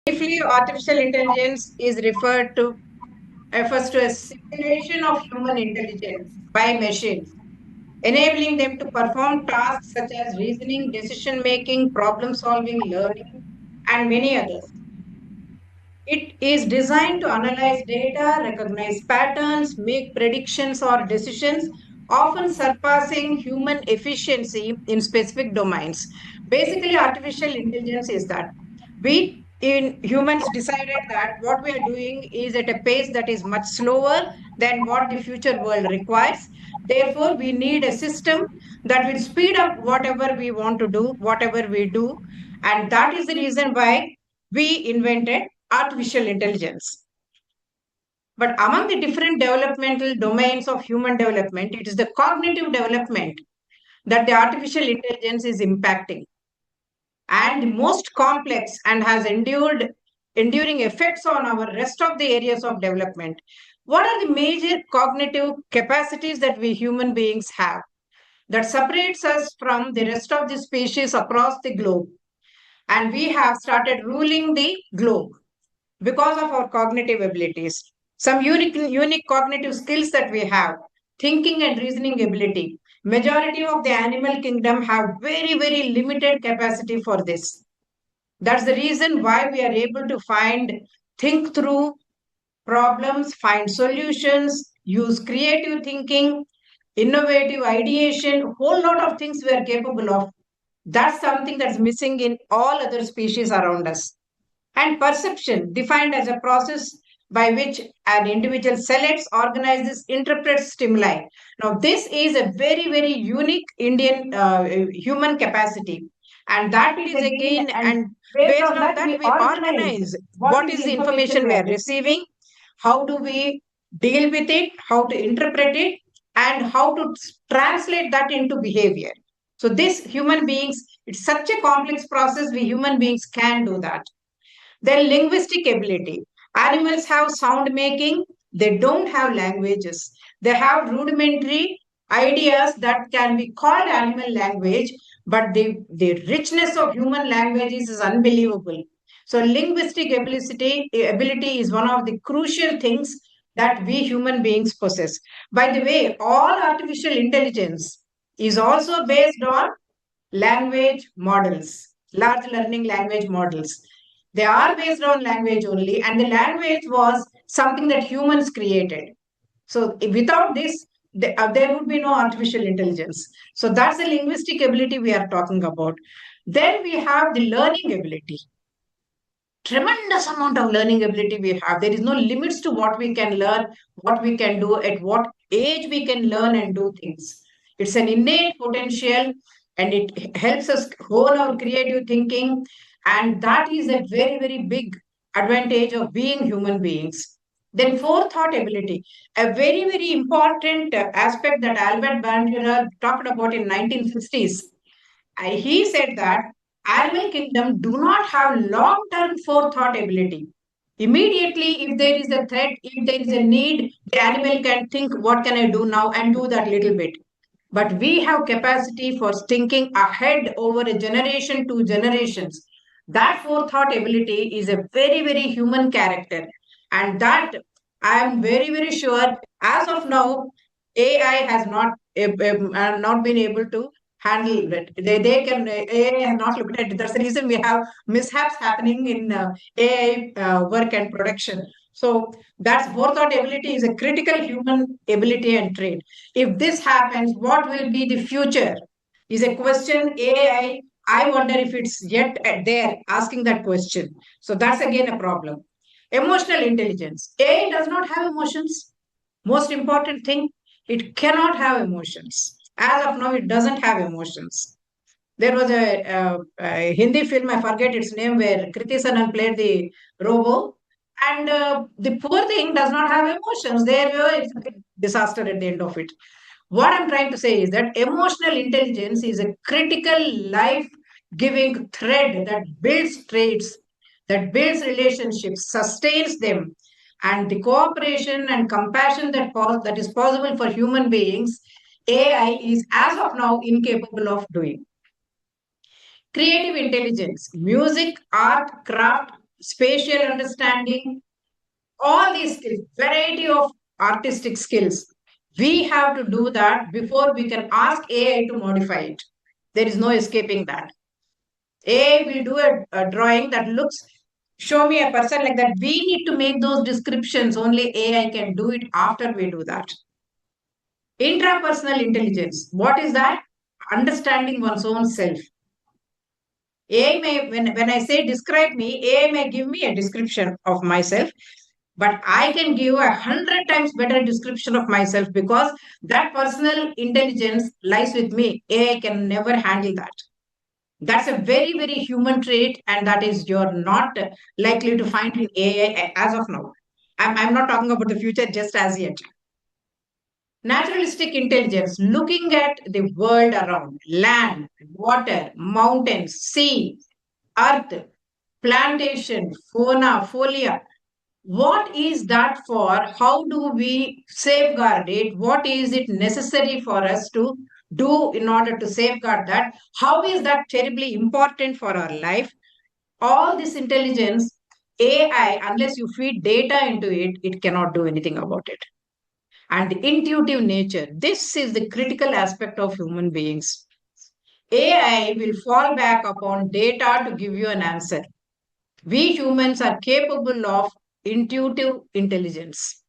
Briefly, artificial intelligence is refers to a simulation of human intelligence by machines, enabling them to perform tasks such as reasoning, decision making, problem solving, learning, and many others. It is designed to analyze data, recognize patterns, make predictions or decisions, often surpassing human efficiency in specific domains. Basically, artificial intelligence is that we in humans decided that what we are doing is at a pace that is much slower than what the future world requires. Therefore, we need a system that will speed up whatever we want to do, whatever we do. And that is the reason why we invented artificial intelligence. But among the different developmental domains of human development, it is the cognitive development that the artificial intelligence is impacting, and the most complex and has enduring effects on our rest of the areas of development. What are the major cognitive capacities that we human beings have that separates us from the rest of the species across the globe? And we have started ruling the globe because of our cognitive abilities. Some unique cognitive skills that we have: thinking and reasoning ability. Majority of the animal kingdom have very limited capacity for this. That's the reason why we are able to think through problems, find solutions, use creative thinking, innovative ideation, whole lot of things we are capable of. That's something that's missing in all other species around us. And perception, defined as a process by which an individual selects, organizes, interprets stimuli. Now, this is a very unique Indian human capacity. And that is again, and based on that, we organize what is the information we are receiving, how do we deal with it, how to interpret it, and how to translate that into behavior. So, this human beings, it's such a complex process, we human beings can do that. Then linguistic ability. Animals have sound making, they don't have languages. They have rudimentary ideas that can be called animal language, but the richness of human languages is unbelievable. So linguistic ability is one of the crucial things that we human beings possess. By the way, all artificial intelligence is also based on language models, large learning language models. They are based on language only, and the language was something that humans created. So, without this, there would be no artificial intelligence. So, that's the linguistic ability we are talking about. Then we have the learning ability. Tremendous amount of learning ability we have. There is no limits to what we can learn, what we can do, at what age we can learn and do things. It's an innate potential, and it helps us hone our creative thinking, and that is a very big advantage of being human beings. Then forethought ability, a very important aspect that Albert Bandura talked about in 1950s. He said that animal kingdom do not have long-term forethought ability. Immediately, if there is a threat, if there is a need, the animal can think, what can I do now, and do that little bit. But we have capacity for thinking ahead over a generation, two generations. That forethought ability is a very human character. And that I am very sure as of now, AI has not been able to handle it. They can, AI has not looked at it. That's the reason we have mishaps happening in AI work and production. So that's forethought ability is a critical human ability and trait. If this happens, what will be the future? Is a question I wonder if it's yet there asking that question. So that's again a problem. Emotional intelligence. AI does not have emotions. Most important thing, it cannot have emotions. As of now, it doesn't have emotions. There was a Hindi film, I forget its name, where Kriti Sanan played the robo, and the poor thing does not have emotions. There it's a disaster at the end of it. What I'm trying to say is that emotional intelligence is a critical life giving thread that builds traits, that builds relationships, sustains them, and the cooperation and compassion that is possible for human beings, AI is as of now incapable of doing. Creative intelligence, music, art, craft, spatial understanding, all these skills, variety of artistic skills. We have to do that before we can ask AI to modify it. There is no escaping that. AI will do a drawing that looks, show me a person like that. We need to make those descriptions. Only AI can do it after we do that. Intrapersonal intelligence. What is that? Understanding one's own self. AI may, when I say describe me, AI may give me a description of myself, but I can give 100 times better description of myself because that personal intelligence lies with me. AI can never handle that. That's a very, very human trait, and that is you're not likely to find in AI as of now. I'm not talking about the future just as yet. Naturalistic intelligence, looking at the world around, land, water, mountains, sea, earth, plantation, fauna, folia. What is that for? How do we safeguard it? What is it necessary for us to do in order to safeguard that? How is that terribly important for our life? All this intelligence, AI, unless you feed data into it, it cannot do anything about it. And intuitive nature, this is the critical aspect of human beings. AI will fall back upon data to give you an answer. We humans are capable of intuitive intelligence,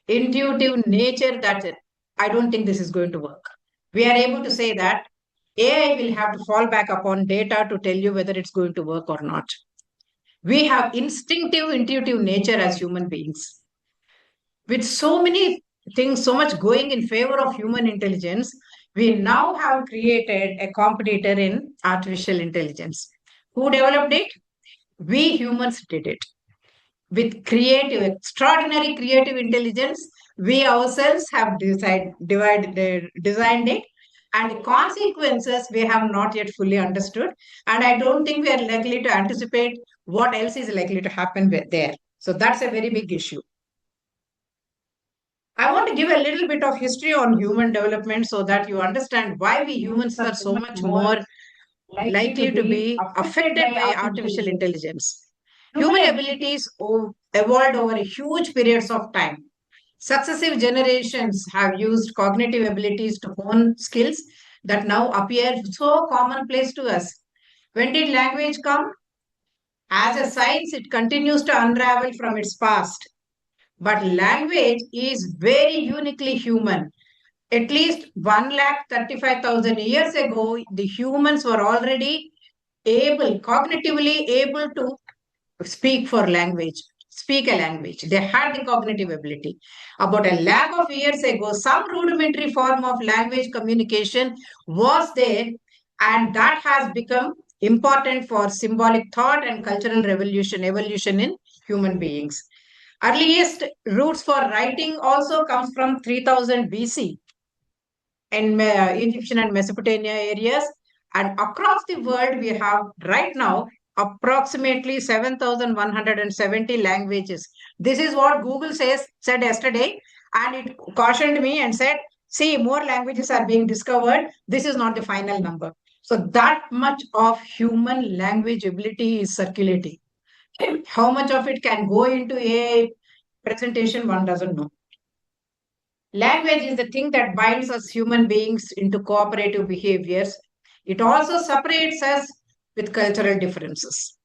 intuitive nature that I don't think this is going to work. We are able to say that AI will have to fall back upon data to tell you whether it's going to work or not. We have instinctive, intuitive nature as human beings. With so many things, so much going in favor of human intelligence, we now have created a competitor in artificial intelligence. Who developed it? We humans did it. With creative, extraordinary creative intelligence, we ourselves have designed it, and the consequences we have not yet fully understood. And I don't think we are likely to anticipate what else is likely to happen there. So that's a very big issue. I want to give a little bit of history on human development so that you understand why we humans are so much more likely to be affected by artificial intelligence. Human abilities evolved over huge periods of time. Successive generations have used cognitive abilities to hone skills that now appear so commonplace to us. When did language come? As a science, it continues to unravel from its past. But language is very uniquely human. At least 135,000 years ago, the humans were already able, cognitively able to speak for language, speak a language. They had the cognitive ability. About a lakh of years ago, some rudimentary form of language communication was there, and that has become important for symbolic thought and cultural evolution in human beings. Earliest roots for writing also comes from 3000 BC in Egyptian and Mesopotamia areas. And across the world, we have right now approximately 7,170 languages. This is what Google said yesterday, and it cautioned me and said, see, more languages are being discovered. This is not the final number. So that much of human language ability is circulating. How much of it can go into a presentation, one doesn't know. Language is the thing that binds us human beings into cooperative behaviors. It also separates us with cultural differences.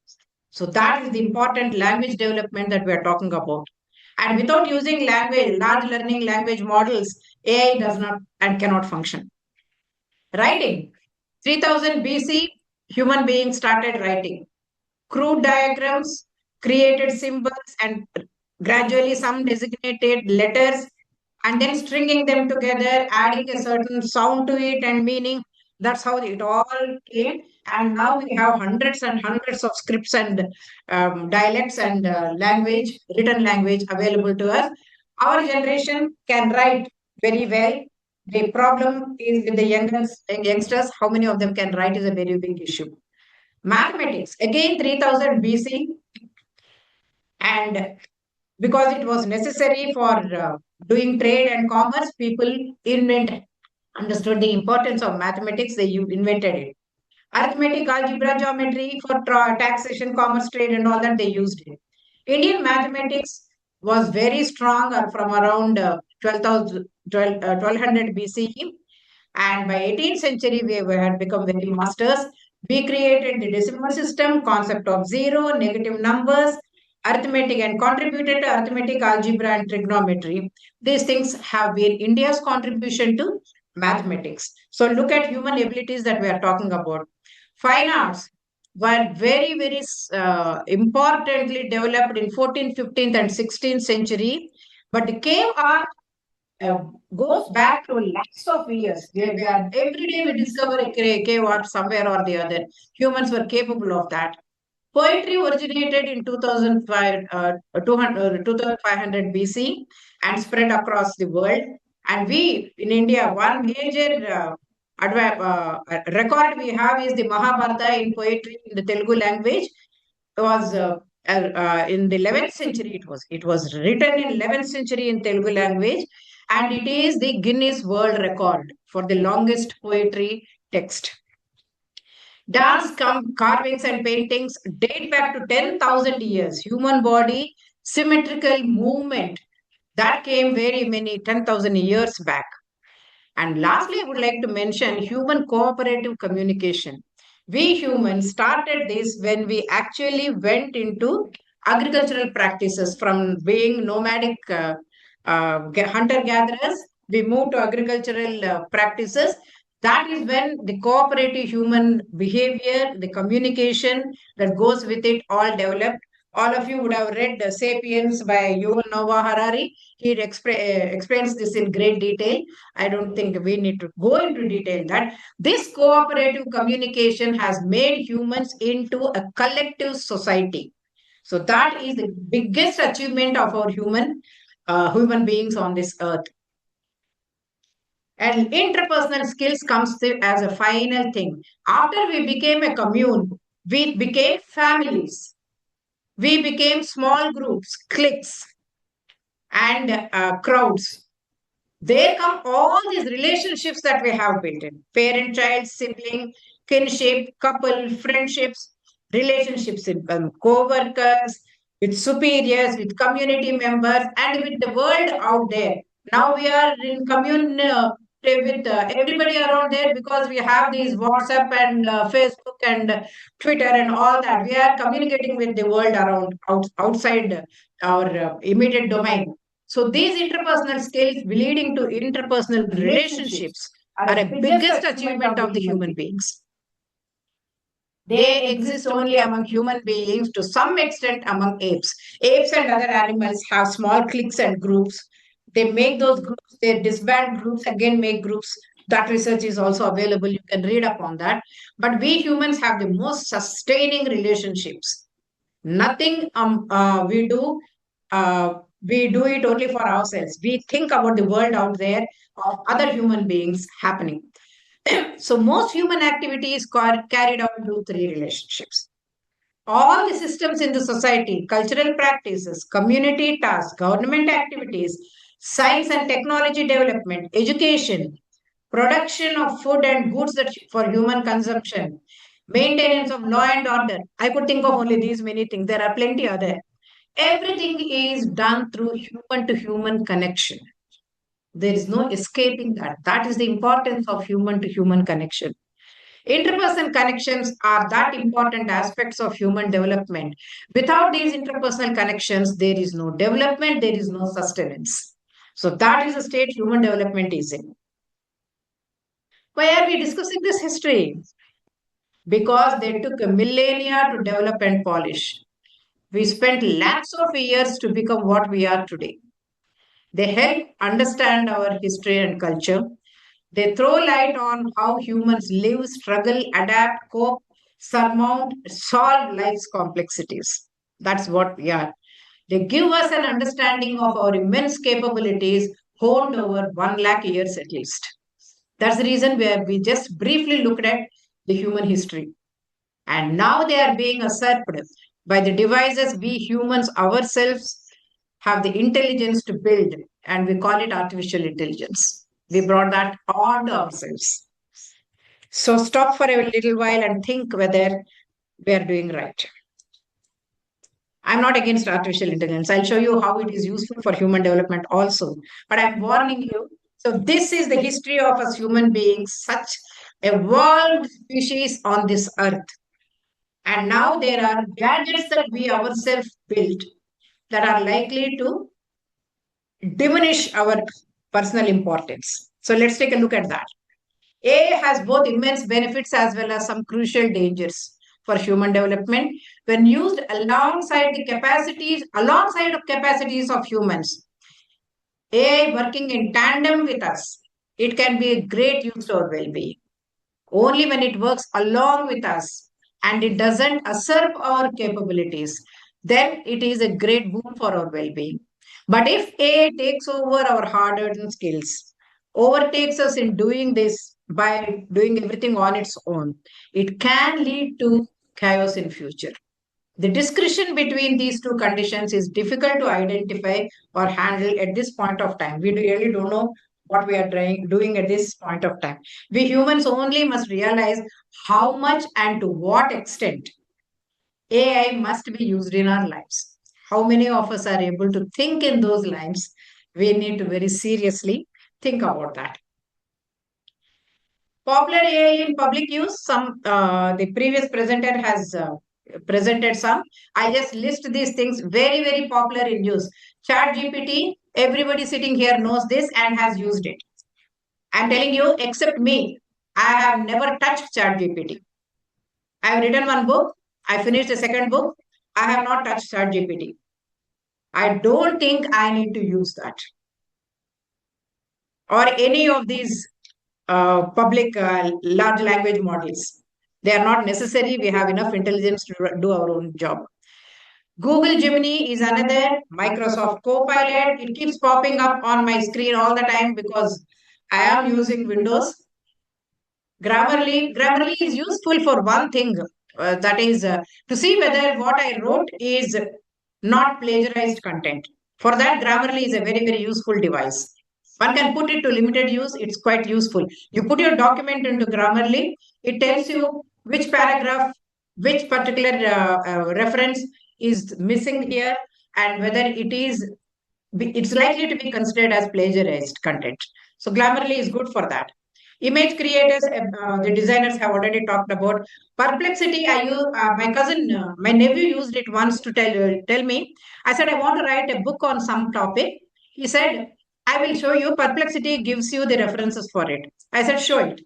So that is the important language development that we are talking about. And without using language, large learning language models, AI does not and cannot function. Writing. 3000 BC, human beings started writing. Crude diagrams, created symbols, and gradually some designated letters, and then stringing them together, adding a certain sound to it and meaning. That's how it all came. And now we have hundreds and hundreds of scripts and dialects and language, written language available to us. Our generation can write very well. The problem is with the youngsters, how many of them can write is a very big issue. Mathematics, again 3000 BC, and because it was necessary for doing trade and commerce, people understood the importance of mathematics, they invented it. Arithmetic, algebra, geometry for taxation, commerce, trade, and all that they used it. Indian mathematics was very strong from around 1200 BCE, and by 18th century we had become very masters. We created the decimal system, concept of zero, negative numbers, arithmetic, and contributed to arithmetic, algebra, and trigonometry. These things have been India's contribution to mathematics. So look at human abilities that we are talking about. Fine arts were very importantly developed in 14th, 15th, and 16th century. But the cave art uh, goes back to lakhs of years. Every day we discover a cave art somewhere or the other. Humans were capable of that. Poetry originated in 2005, 2500 BC and spread across the world. And we in India, one major record we have is the Mahabharata in poetry in the Telugu language. It was in the 11th century. It was written in 11th century in Telugu language, and it is the Guinness World Record for the longest poetry text. Dance carvings and paintings date back to 10,000 years. Human body, symmetrical movement, that came very many 10,000 years back. And lastly, I would like to mention human cooperative communication. We humans started this when we actually went into agricultural practices from being nomadic hunter gatherers. We moved to agricultural practices. That is when the cooperative human behavior, the communication that goes with it, all developed. All of you would have read Sapiens by Yuval Noah Harari. He explains this in great detail. I don't think we need to go into detail that this cooperative communication has made humans into a collective society. So that is the biggest achievement of our human beings on this earth. And interpersonal skills comes as a final thing. After we became a commune, we became families. We became small groups, cliques, and crowds. There come all these relationships that we have built in parent, child, sibling, kinship, couple, friendships, relationships in co workers, with superiors, with community members, and with the world out there. Now we are in commune with everybody around there because we have these WhatsApp and Facebook and Twitter and all that. We are communicating with the world around outside our immediate domain. So these interpersonal skills leading to interpersonal relationships are a biggest achievement of the human beings. They exist only among human beings to some extent among apes. Apes and other animals have small cliques and groups. They make those groups, they disband groups, again make groups. That research is also available. You can read up on that. But we humans have the most sustaining relationships. Nothing we do it only for ourselves. We think about the world out there of other human beings happening. So most human activity is carried out through three relationships. All the systems in the society, cultural practices, community tasks, government activities, science and technology development, education, production of food and goods that for human consumption, maintenance of law and order. I could think of only these many things. There are plenty other. Everything is done through human to human connection. There is no escaping that. That is the importance of human to human connection. Interpersonal connections are that important aspects of human development. Without these interpersonal connections, there is no development, there is no sustenance. So that is the state human development is in. Why are we discussing this history? Because they took a millennia to develop and polish. We spent lakhs of years to become what we are today. They help understand our history and culture. They throw light on how humans live, struggle, adapt, cope, surmount, solve life's complexities. That's what we are. They give us an understanding of our immense capabilities honed over 1 lakh years at least. That's the reason where we just briefly looked at the human history. And now they are being usurped by the devices we humans ourselves have the intelligence to build, and we call it artificial intelligence. We brought that on to ourselves. So stop for a little while and think whether we are doing right. I'm not against artificial intelligence. I'll show you how it is useful for human development also. But I'm warning you. So, this is the history of us human beings, such evolved species on this earth. And now there are gadgets that we ourselves built that are likely to diminish our personal importance. So, let's take a look at that. AI has both immense benefits as well as some crucial dangers for human development when used alongside of capacities of humans. AI working in tandem with us, it can be a great use to our well-being. Only when it works along with us and it doesn't usurp our capabilities, then it is a great boon for our well-being. But if AI takes over our hard-earned skills, overtakes us in doing this by doing everything on its own, it can lead to chaos in future. The discretion between these two conditions is difficult to identify or handle at this point of time. We really don't know what we are doing at this point of time. We humans only must realize how much and to what extent AI must be used in our lives. How many of us are able to think in those lines? We need to very seriously think about that. Popular AI in public use. The previous presenter has presented some. I just list these things very popular in use. Chat GPT. Everybody sitting here knows this and has used it. I'm telling you, except me, I have never touched Chat GPT. I have written one book. I finished the second book. I have not touched Chat GPT. I don't think I need to use that or any of these public large language models. They are not necessary. We have enough intelligence to do our own job. Google Gemini is another, Microsoft Copilot. It keeps popping up on my screen all the time because I am using Windows. Grammarly is useful for one thing, that is to see whether what I wrote is not plagiarized content. For that, Grammarly is a very useful device. One can put it to limited use. It's quite useful. You put your document into Grammarly, it tells you which paragraph, which particular reference is missing here, and whether it's likely to be considered as plagiarized content. So Grammarly is good for that. Image creators, the designers have already talked about. Perplexity, my nephew used it once to tell me. I said, I want to write a book on some topic. He said, I will show you. Perplexity gives you the references for it. I said, show it.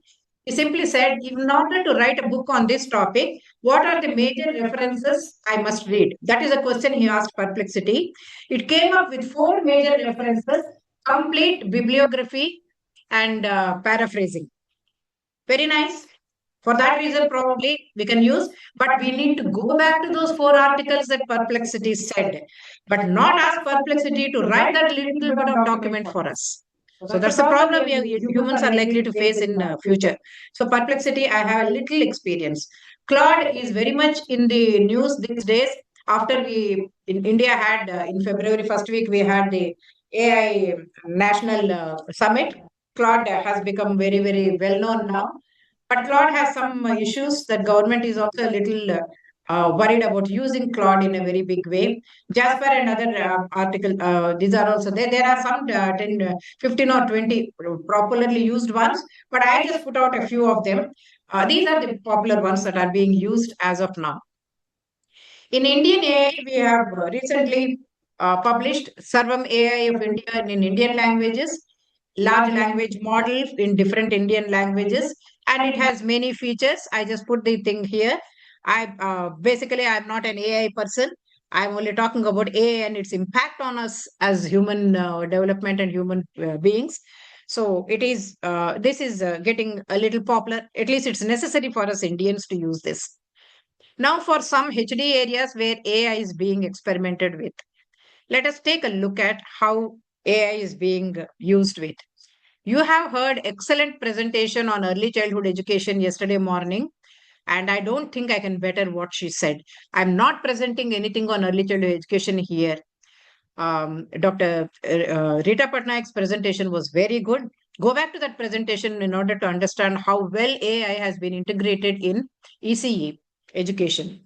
He simply said, in order to write a book on this topic, what are the major references I must read? That is a question he asked Perplexity. It came up with four major references: complete bibliography and paraphrasing. Very nice. For that reason, probably we can use, but we need to go back to those four articles that Perplexity said, but not ask Perplexity to write that little bit of document for us. So that's the problem humans are likely to face in future. So Perplexity, I have a little experience. Claude is very much in the news these days. After we in India had in February first week we had the AI National Summit. Claude has become very well known now, but Claude has some issues that government is also a little worried about using Claude in a very big way. Jasper and other article, these are also there. There are some 10, 15 or 20 popularly used ones, but I just put out a few of them. These are the popular ones that are being used as of now. In Indian AI, we have recently published Sarvam AI of India in Indian languages, large language model in different Indian languages, and it has many features. I just put the thing here. I'm not an AI person. I'm only talking about AI and its impact on us as human development and human beings. So it is. This is getting a little popular. At least it's necessary for us Indians to use this. Now, for some HD areas where AI is being experimented with, let us take a look at how AI is being used with. You have heard excellent presentation on early childhood education yesterday morning, and I don't think I can better what she said. I'm not presenting anything on early childhood education here. Dr. Rita Patnaik's presentation was very good. Go back to that presentation in order to understand how well AI has been integrated in ECE education.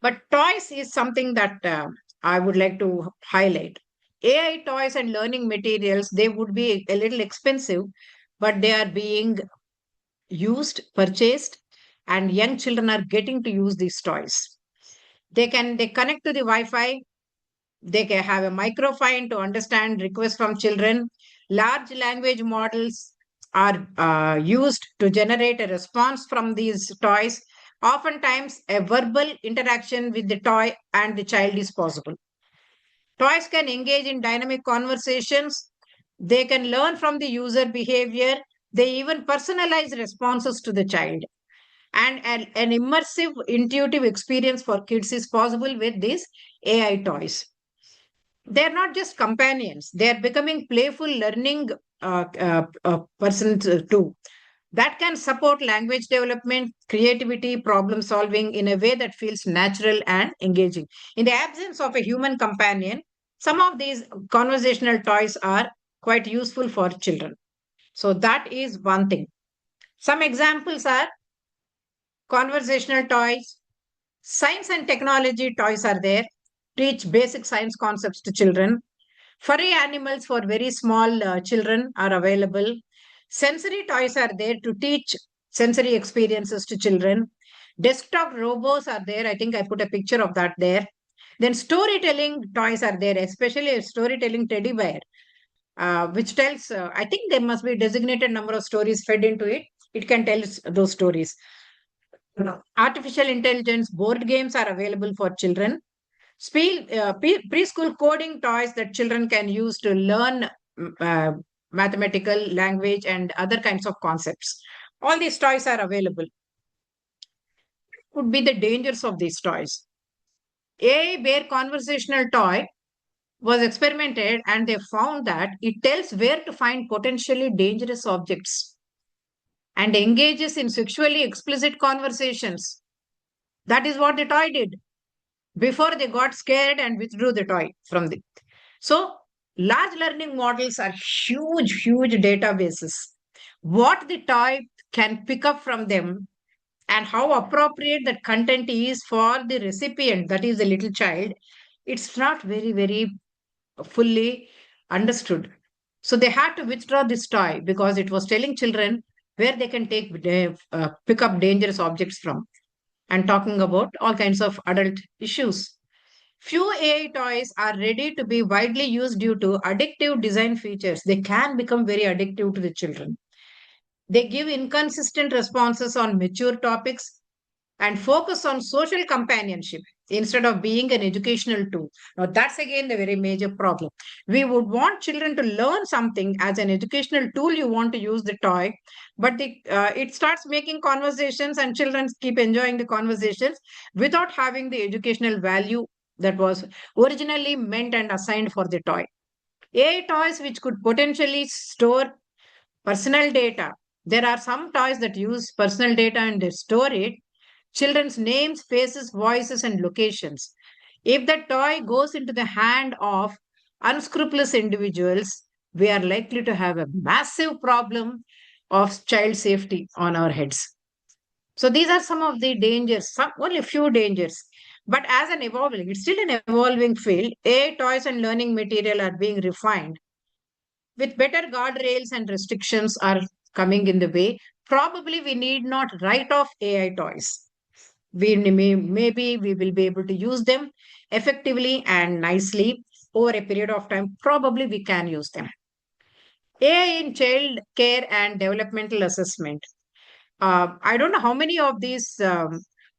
But toys is something that I would like to highlight. AI toys and learning materials, they would be a little expensive, but they are being used, purchased, and young children are getting to use these toys. They connect to the Wi-Fi. They can have a microphone to understand requests from children. Large language models are used to generate a response from these toys. Oftentimes, a verbal interaction with the toy and the child is possible. Toys can engage in dynamic conversations. They can learn from the user behavior. They even personalize responses to the child. And an immersive, intuitive experience for kids is possible with these AI toys. They're not just companions, they're becoming playful learning persons too, that can support language development, creativity, problem solving in a way that feels natural and engaging. In the absence of a human companion, some of these conversational toys are quite useful for children. So that is one thing. Some examples are conversational toys. Science and technology toys are there, teach basic science concepts to children. Furry animals for very small children are available. Sensory toys are there to teach sensory experiences to children. Desktop robots are there. I think I put a picture of that there. Then storytelling toys are there, especially a storytelling teddy bear, which tells, I think there must be a designated number of stories fed into it. It can tell those stories. Artificial intelligence board games are available for children. Preschool coding toys that children can use to learn mathematical, language, and other kinds of concepts. All these toys are available. Could be the dangers of these toys. A bear conversational toy was experimented and they found that it tells where to find potentially dangerous objects and engages in sexually explicit conversations. That is what the toy did before they got scared and withdrew the toy from the. So, large learning models are huge, huge databases. What the toy can pick up from them and how appropriate that content is for the recipient, that is the little child, it's not very, very fully understood. So, they had to withdraw this toy because it was telling children where they can pick up dangerous objects from and talking about all kinds of adult issues. Few AI toys are ready to be widely used due to addictive design features. They can become very addictive to the children. They give inconsistent responses on mature topics and focus on social companionship instead of being an educational tool. Now, that's again the very major problem. We would want children to learn something as an educational tool. You want to use the toy, but it starts making conversations, and children keep enjoying the conversations without having the educational value that was originally meant and assigned for the toy. AI toys which could potentially store personal data. There are some toys that use personal data and they store it, children's names, faces, voices, and locations. If the toy goes into the hand of unscrupulous individuals, we are likely to have a massive problem of child safety on our heads. So these are some of the dangers, only a few dangers. But as an evolving, it's still an evolving field. AI toys and learning material are being refined with better guardrails and restrictions are coming in the way. Probably we need not write off AI toys. Maybe we will be able to use them effectively and nicely over a period of time. Probably we can use them. AI in child care and developmental assessment. I don't know how many of these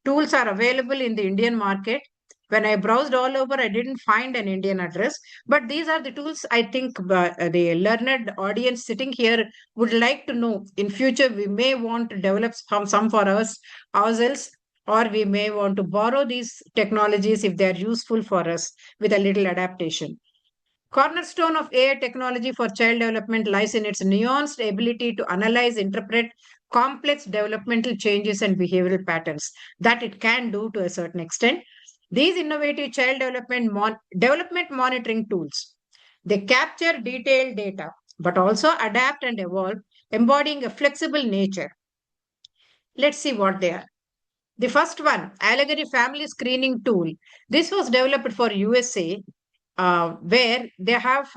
tools are available in the Indian market. When I browsed all over, I didn't find an Indian address. But these are the tools I think the learned audience sitting here would like to know. In future, we may want to develop some for us ourselves, or we may want to borrow these technologies if they are useful for us with a little adaptation. Cornerstone of AI technology for child development lies in its nuanced ability to analyze, interpret complex developmental changes and behavioral patterns that it can do to a certain extent. These innovative child development monitoring tools, they capture detailed data, but also adapt and evolve, embodying a flexible nature. Let's see what they are. The first one, Allegory Family Screening Tool. This was developed for USA, where they have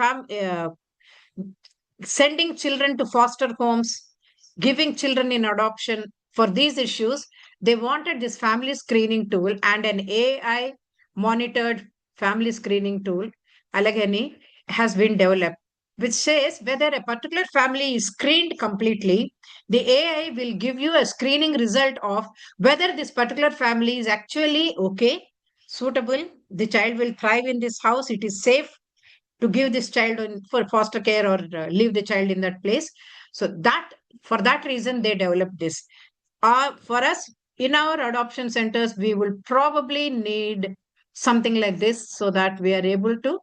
sending children to foster homes, giving children in adoption. For these issues, they wanted this family screening tool and an AI monitored family screening tool, Allegheny, has been developed, which says whether a particular family is screened completely, the AI will give you a screening result of whether this particular family is actually okay, suitable, the child will thrive in this house, it is safe to give this child for foster care or leave the child in that place. So that, for that reason, they developed this. For us, in our adoption centers, we will probably need something like this so that we are able to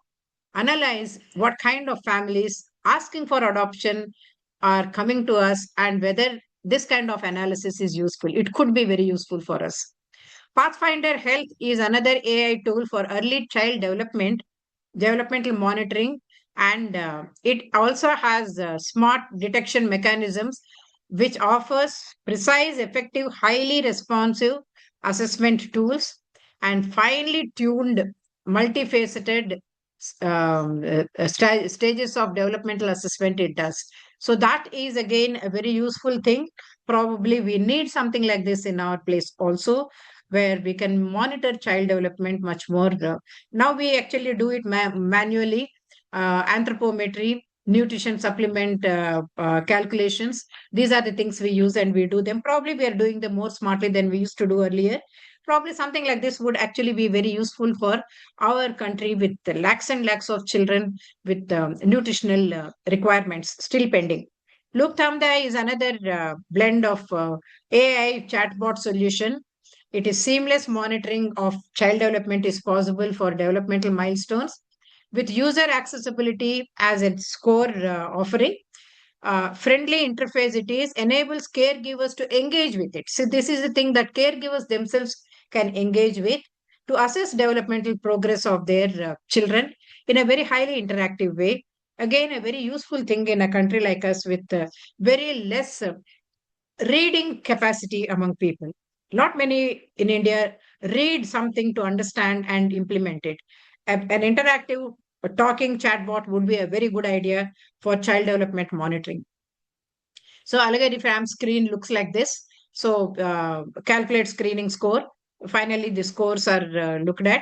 analyze what kind of families asking for adoption are coming to us and whether this kind of analysis is useful. It could be very useful for us. Pathfinder Health is another AI tool for early child developmental monitoring, and it also has smart detection mechanisms which offers precise, effective, highly responsive assessment tools and finely tuned, multifaceted stages of developmental assessment it does. So that is again a very useful thing. Probably we need something like this in our place also, where we can monitor child development much more. Now we actually do it manually, anthropometry, nutrition supplement calculations. These are the things we use and we do them. Probably we are doing them more smartly than we used to do earlier. Probably something like this would actually be very useful for our country with lakhs and lakhs of children with nutritional requirements still pending. Look Thamda is another blend of AI chatbot solution. It is seamless monitoring of child development is possible for developmental milestones with user accessibility as its core offering. Friendly interface it is, enables caregivers to engage with it. So this is the thing that caregivers themselves can engage with to assess developmental progress of their children in a very highly interactive way. Again, a very useful thing in a country like us with very less reading capacity among people. Not many in India read something to understand and implement it. An interactive talking chatbot would be a very good idea for child development monitoring. So Allegany Fram screen looks like this. So calculate screening score. Finally, the scores are looked at,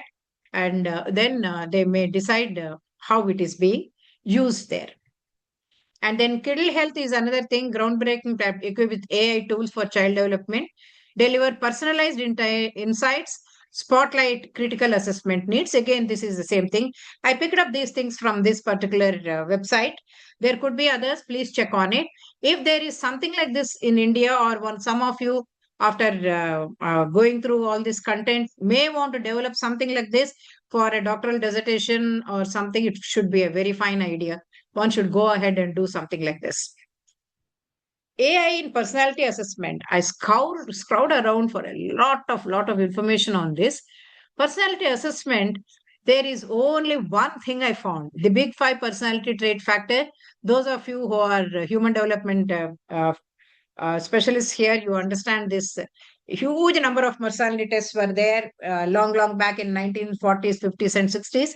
and then they may decide how it is being used there. And then Kiddle Health is another thing, groundbreaking type equipped with AI tools for child development, deliver personalized insights, spotlight critical assessment needs. Again, this is the same thing. I picked up these things from this particular website. There could be others. Please check on it. If there is something like this in India, or when some of you, after going through all this content, may want to develop something like this for a doctoral dissertation or something, it should be a very fine idea. One should go ahead and do something like this. AI in personality assessment. I scoured around for a lot of information on this. Personality assessment, there is only one thing I found. The big five personality trait factor. Those of you who are human development specialists here, you understand this. Huge number of personality tests were there long back in 1940s, 50s, and 60s.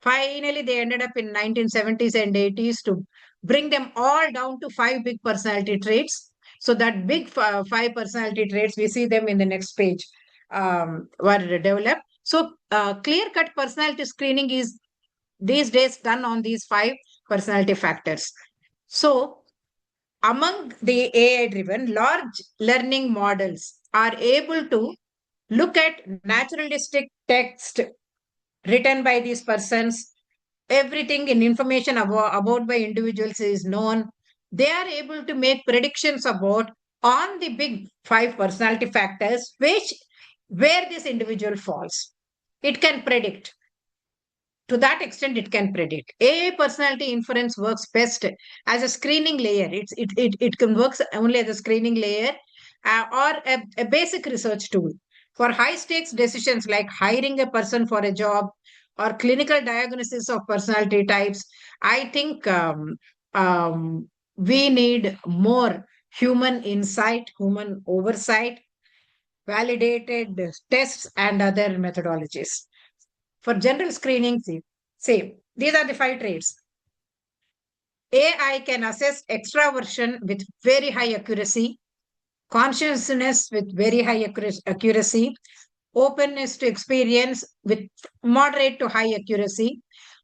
Finally, they ended up in 1970s and 80s to bring them all down to five big personality traits. So that big five personality traits, we see them in the next page, were developed. So clear-cut personality screening is these days done on these five personality factors. So among the AI-driven large learning models are able to look at naturalistic text written by these persons, everything in information about by individuals is known. They are able to make predictions about on the big five personality factors which where this individual falls. It can predict. To that extent, it can predict. AI personality inference works best as a screening layer. It can work only as a screening layer, or a basic research tool for high stakes decisions like hiring a person for a job or clinical diagnosis of personality types. I think We need more human insight, human oversight, validated tests, and other methodologies. For general screening, say these are the five traits. AI can assess extraversion with very high accuracy, consciousness with very high accuracy, openness to experience with moderate to high accuracy,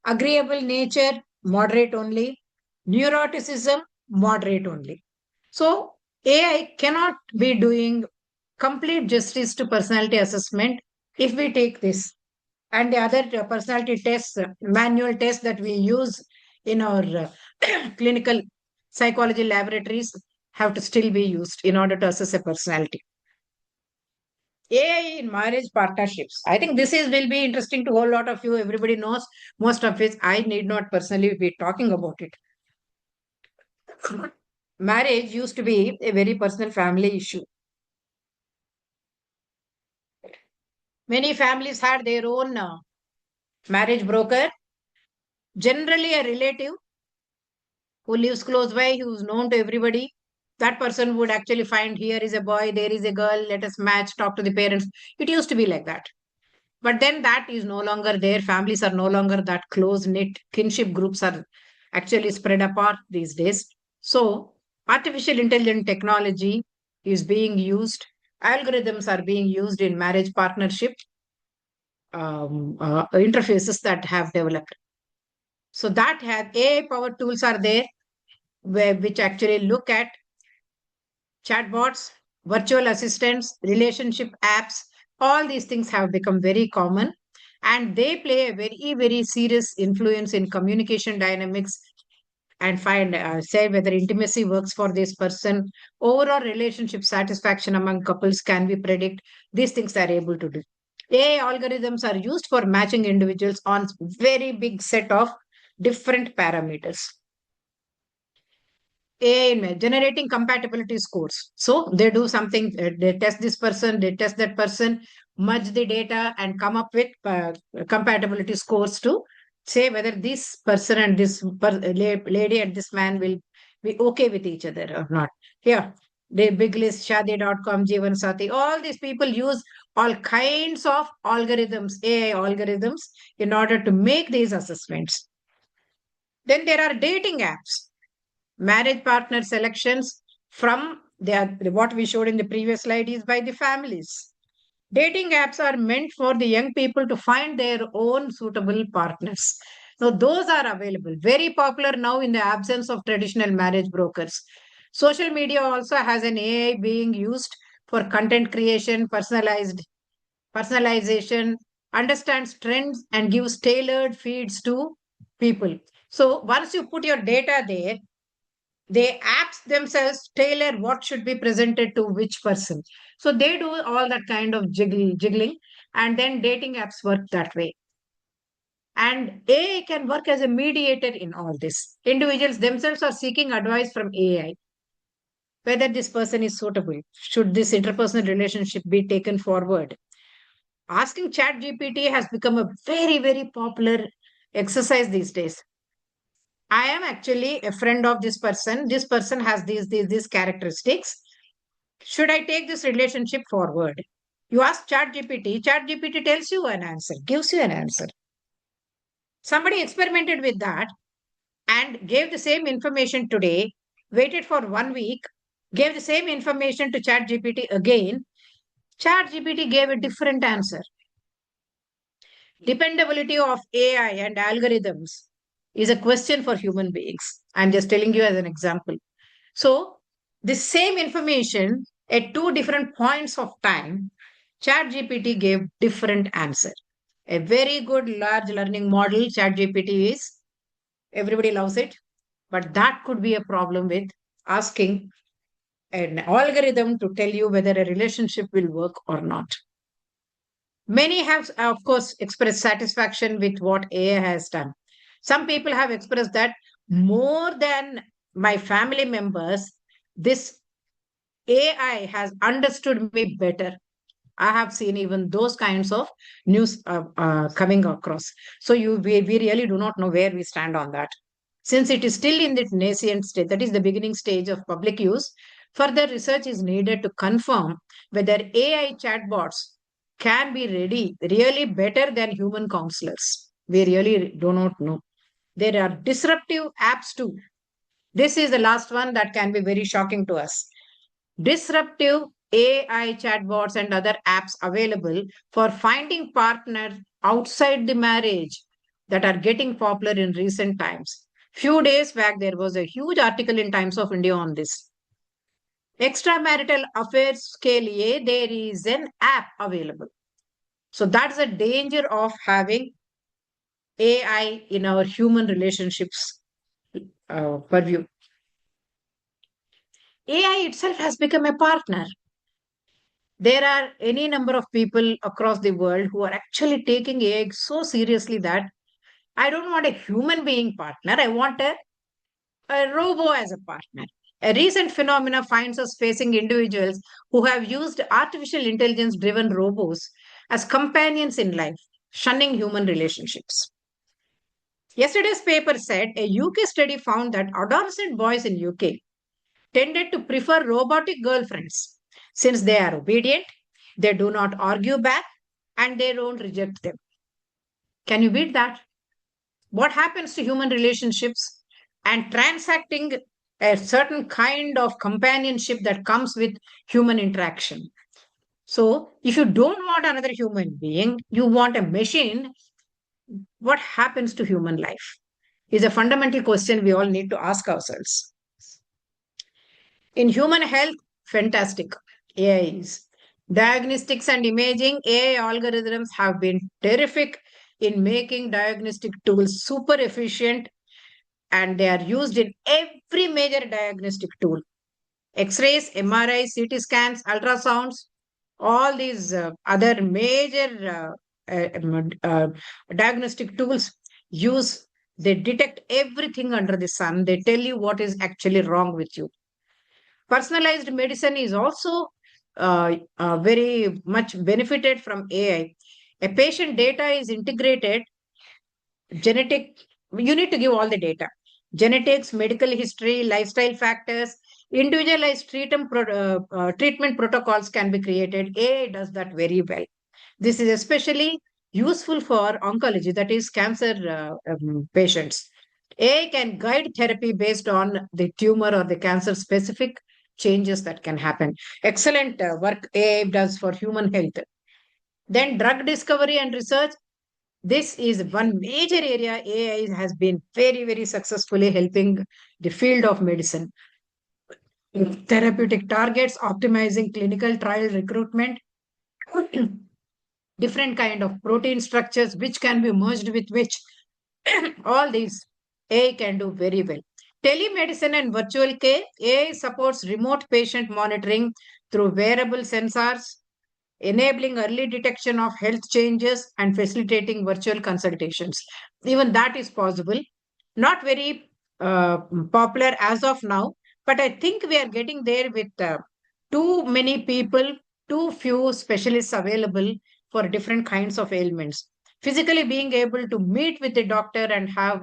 agreeable nature, moderate only, neuroticism, moderate only. So, AI cannot be doing complete justice to personality assessment if we take this. And the other personality tests, manual tests that we use in our clinical psychology laboratories have to still be used in order to assess a personality. AI in marriage partnerships. I think this is will be interesting to a whole lot of you. Everybody knows most of it. I need not personally be talking about it. Marriage used to be a very personal family issue. Many families had their own marriage broker, generally a relative who lives close by, who's known to everybody. That person would actually find here is a boy, there is a girl, let us match, talk to the parents. It used to be like that. But then that is no longer there. Families are no longer that close knit. Kinship groups are actually spread apart these days. So, artificial intelligence technology is being used. Algorithms are being used in marriage partnership interfaces that have developed. So that have AI powered tools are there which actually look at chatbots, virtual assistants, relationship apps. All these things have become very common and they play a very, very serious influence in communication dynamics and find say whether intimacy works for this person. Overall relationship satisfaction among couples can be predict. These things are able to do. AI algorithms are used for matching individuals on very big set of different parameters. AI generating compatibility scores. So they do something, they test this person, they test that person, merge the data, and come up with compatibility scores to say whether this person and this lady and this man will be okay with each other or not. Here, the big list, shadi.com, Jeevan Sati, all these people use all kinds of algorithms, AI algorithms, in order to make these assessments. Then there are dating apps, marriage partner selections from what we showed in the previous slide is by the families. Dating apps are meant for the young people to find their own suitable partners. Now, those are available, very popular now in the absence of traditional marriage brokers. Social media also has an AI being used for content creation, personalization, understands trends, and gives tailored feeds to people. So, once you put your data there, they apps themselves tailor what should be presented to which person. So they do all that kind of jiggling, and then dating apps work that way. And AI can work as a mediator in all this. Individuals themselves are seeking advice from AI whether this person is suitable. Should this interpersonal relationship be taken forward? Asking Chat GPT has become a very, very popular exercise these days. I am actually a friend of this person. This person has these characteristics. Should I take this relationship forward? You ask ChatGPT, ChatGPT tells you an answer, gives you an answer. Somebody experimented with that and gave the same information today, waited for 1 week, gave the same information to ChatGPT again. ChatGPT gave a different answer. Dependability of AI and algorithms is a question for human beings. I'm just telling you as an example. So, the same information at two different points of time, ChatGPT gave different answer. A very good large learning model, ChatGPT is, everybody loves it, but that could be a problem with asking an algorithm to tell you whether a relationship will work or not. Many have, of course, expressed satisfaction with what AI has done. Some people have expressed that more than my family members, this AI has understood me better. I have seen even those kinds of news coming across. So we really do not know where we stand on that. Since it is still in the nascent state, that is the beginning stage of public use, further research is needed to confirm whether AI chatbots can be ready really better than human counselors. We really do not know. There are disruptive apps too. This is the last one that can be very shocking to us. Disruptive AI chatbots and other apps available for finding partner outside the marriage that are getting popular in recent times. Few days back, there was a huge article in Times of India on this. Extramarital affairs के लिए there is an app available. So that's the danger of having AI in our human relationships purview. AI itself has become a partner. There are any number of people across the world who are actually taking AI so seriously that I don't want a human being partner. I want a robo as a partner. A recent phenomena finds us facing individuals who have used artificial intelligence driven robots as companions in life, shunning human relationships. Yesterday's paper said a UK study found that adolescent boys in UK tended to prefer robotic girlfriends since they are obedient, they do not argue back, and they don't reject them. Can you beat that? What happens to human relationships and transacting a certain kind of companionship that comes with human interaction? So, if you don't want another human being, you want a machine, what happens to human life? Is a fundamental question we all need to ask ourselves. In human health, fantastic. AI is. Diagnostics and imaging, AI algorithms have been terrific in making diagnostic tools super efficient, and they are used in every major diagnostic tool. X rays, MRI, CT scans, ultrasounds, all these other major diagnostic tools use, they detect everything under the sun. They tell you what is actually wrong with you. Personalized medicine is also very much benefited from AI. A patient data is integrated, genetic, you need to give all the data. Genetics, medical history, lifestyle factors, individualized treatment protocols can be created. AI does that very well. This is especially useful for oncology, that is, cancer patients. AI can guide therapy based on the tumor or the cancer specific changes that can happen. Excellent work AI does for human health. Then, drug discovery and research. This is one major area AI has been very, very successfully helping the field of medicine. Therapeutic targets, optimizing clinical trial recruitment, different kind of protein structures which can be merged with which, all these AI can do very well. Telemedicine and virtual care, AI supports remote patient monitoring through wearable sensors, enabling early detection of health changes and facilitating virtual consultations. Even that is possible. Not very popular as of now, but I think we are getting there with too many people, too few specialists available for different kinds of ailments. Physically being able to meet with the doctor and have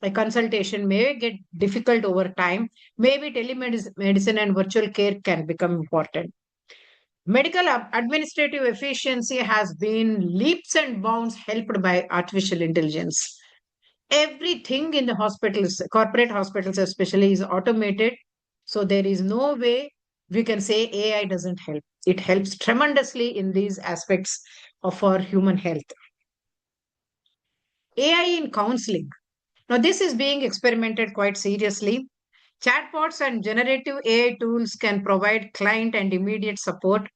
a consultation may get difficult over time. Maybe telemedicine and virtual care can become important. Medical administrative efficiency has been leaps and bounds helped by artificial intelligence. Everything in the hospitals, corporate hospitals especially, is automated. So there is no way we can say AI doesn't help. It helps tremendously in these aspects of our human health. AI in counseling. Now, this is being experimented quite seriously. Chatbots and generative AI tools can provide client and immediate support,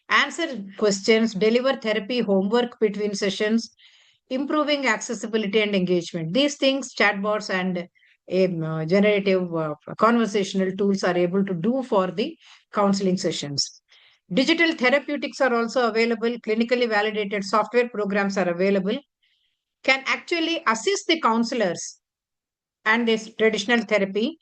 answer questions, deliver therapy homework between sessions, improving accessibility and engagement. These things, chatbots and generative conversational tools are able to do for the counseling sessions. Digital therapeutics are also available. Clinically validated software programs are available, can actually assist the counselors and this traditional therapy